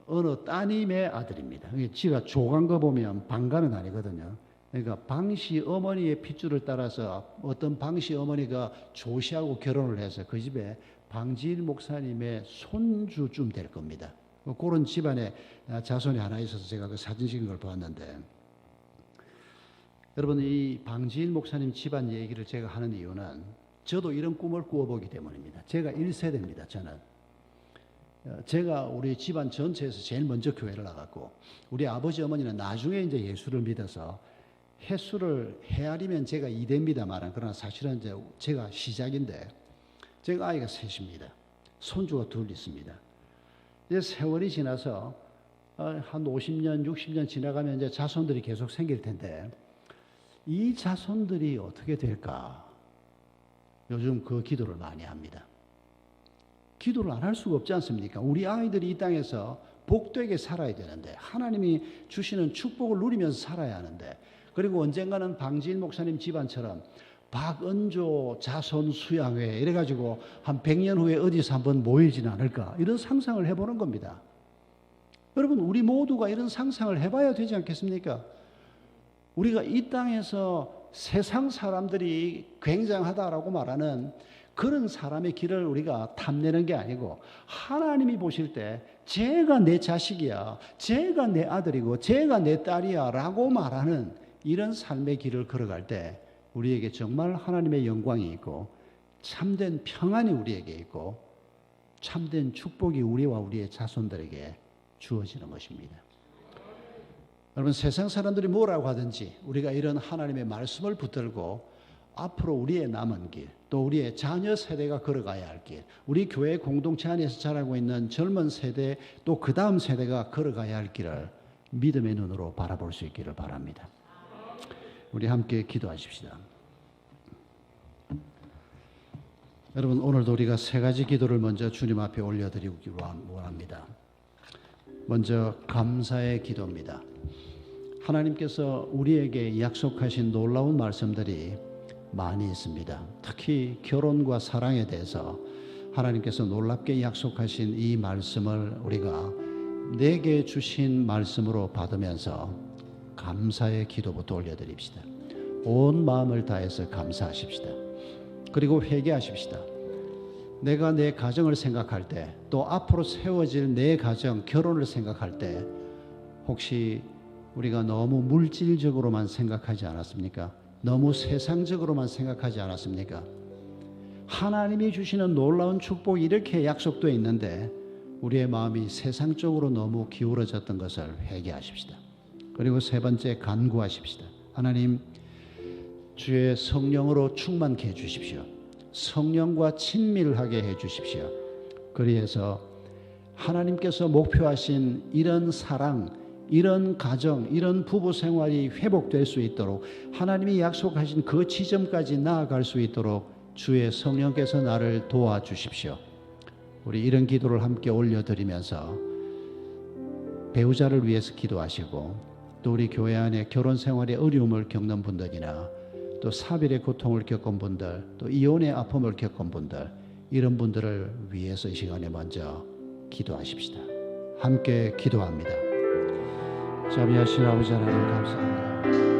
어느 따님의 아들입니다. 지가 조간 거 보면 방가는 아니거든요. 그러니까 방씨 어머니의 핏줄을 따라서 어떤 방씨 어머니가 조씨하고 결혼을 해서 그 집에 방지일 목사님의 손주쯤 될 겁니다. 그런 집안에 자손이 하나 있어서 제가 그 사진 찍은 걸 봤는데 여러분 이 방지일 목사님 집안 얘기를 제가 하는 이유는 저도 이런 꿈을 꾸어보기 때문입니다. 제가 1세대입니다. 저는. 제가 우리 집안 전체에서 제일 먼저 교회를 나갔고 우리 아버지 어머니는 나중에 이제 예수를 믿어서 횟수를 헤아리면 제가 2대입니다만 그러나 사실은 이제 제가 시작인데 제가 아이가 셋입니다. 손주가 둘 있습니다. 이제 세월이 지나서 한 50년, 60년 지나가면 이제 자손들이 계속 생길 텐데 이 자손들이 어떻게 될까? 요즘 그 기도를 많이 합니다. 기도를 안 할 수가 없지 않습니까? 우리 아이들이 이 땅에서 복되게 살아야 되는데 하나님이 주시는 축복을 누리면서 살아야 하는데 그리고 언젠가는 방지인 목사님 집안처럼 박은조 자손 수양회 이래가지고 한 100년 후에 어디서 한번 모이지는 않을까, 이런 상상을 해보는 겁니다. 여러분, 우리 모두가 이런 상상을 해봐야 되지 않겠습니까? 우리가 이 땅에서 세상 사람들이 굉장하다라고 말하는 그런 사람의 길을 우리가 탐내는 게 아니고, 하나님이 보실 때 쟤가 내 자식이야, 쟤가 내 아들이고 쟤가 내 딸이야 라고 말하는 이런 삶의 길을 걸어갈 때 우리에게 정말 하나님의 영광이 있고 참된 평안이 우리에게 있고 참된 축복이 우리와 우리의 자손들에게 주어지는 것입니다. 여러분, 세상 사람들이 뭐라고 하든지 우리가 이런 하나님의 말씀을 붙들고 앞으로 우리의 남은 길, 또 우리의 자녀 세대가 걸어가야 할 길, 우리 교회 공동체 안에서 자라고 있는 젊은 세대, 또 그 다음 세대가 걸어가야 할 길을 믿음의 눈으로 바라볼 수 있기를 바랍니다. 우리 함께 기도하십시다. 여러분, 오늘도 우리가 세 가지 기도를 먼저 주님 앞에 올려드리기로 원합니다. 먼저 감사의 기도입니다. 하나님께서 우리에게 약속하신 놀라운 말씀들이 많이 있습니다. 특히 결혼과 사랑에 대해서 하나님께서 놀랍게 약속하신 이 말씀을 우리가 내게 주신 말씀으로 받으면서 감사의 기도부터 올려드립시다. 온 마음을 다해서 감사하십시다. 그리고 회개하십시다. 내가 내 가정을 생각할 때, 또 앞으로 세워질 내 가정, 결혼을 생각할 때 혹시 우리가 너무 물질적으로만 생각하지 않았습니까? 너무 세상적으로만 생각하지 않았습니까? 하나님이 주시는 놀라운 축복이 이렇게 약속되어 있는데 우리의 마음이 세상적으로 너무 기울어졌던 것을 회개하십시다. 그리고 세 번째, 간구하십시다. 하나님, 주의 성령으로 충만케 해주십시오. 성령과 친밀하게 해주십시오. 그리해서 하나님께서 목표하신 이런 사랑, 이런 가정, 이런 부부 생활이 회복될 수 있도록, 하나님이 약속하신 그 지점까지 나아갈 수 있도록 주의 성령께서 나를 도와주십시오. 우리 이런 기도를 함께 올려드리면서 배우자를 위해서 기도하시고, 또 우리 교회 안에 결혼 생활에 어려움을 겪는 분들이나 또 사별의 고통을 겪은 분들, 또 이혼의 아픔을 겪은 분들, 이런 분들을 위해서 이 시간에 먼저 기도하십시다. 함께 기도합니다. 자비하신 아버지 하나님, 감사합니다.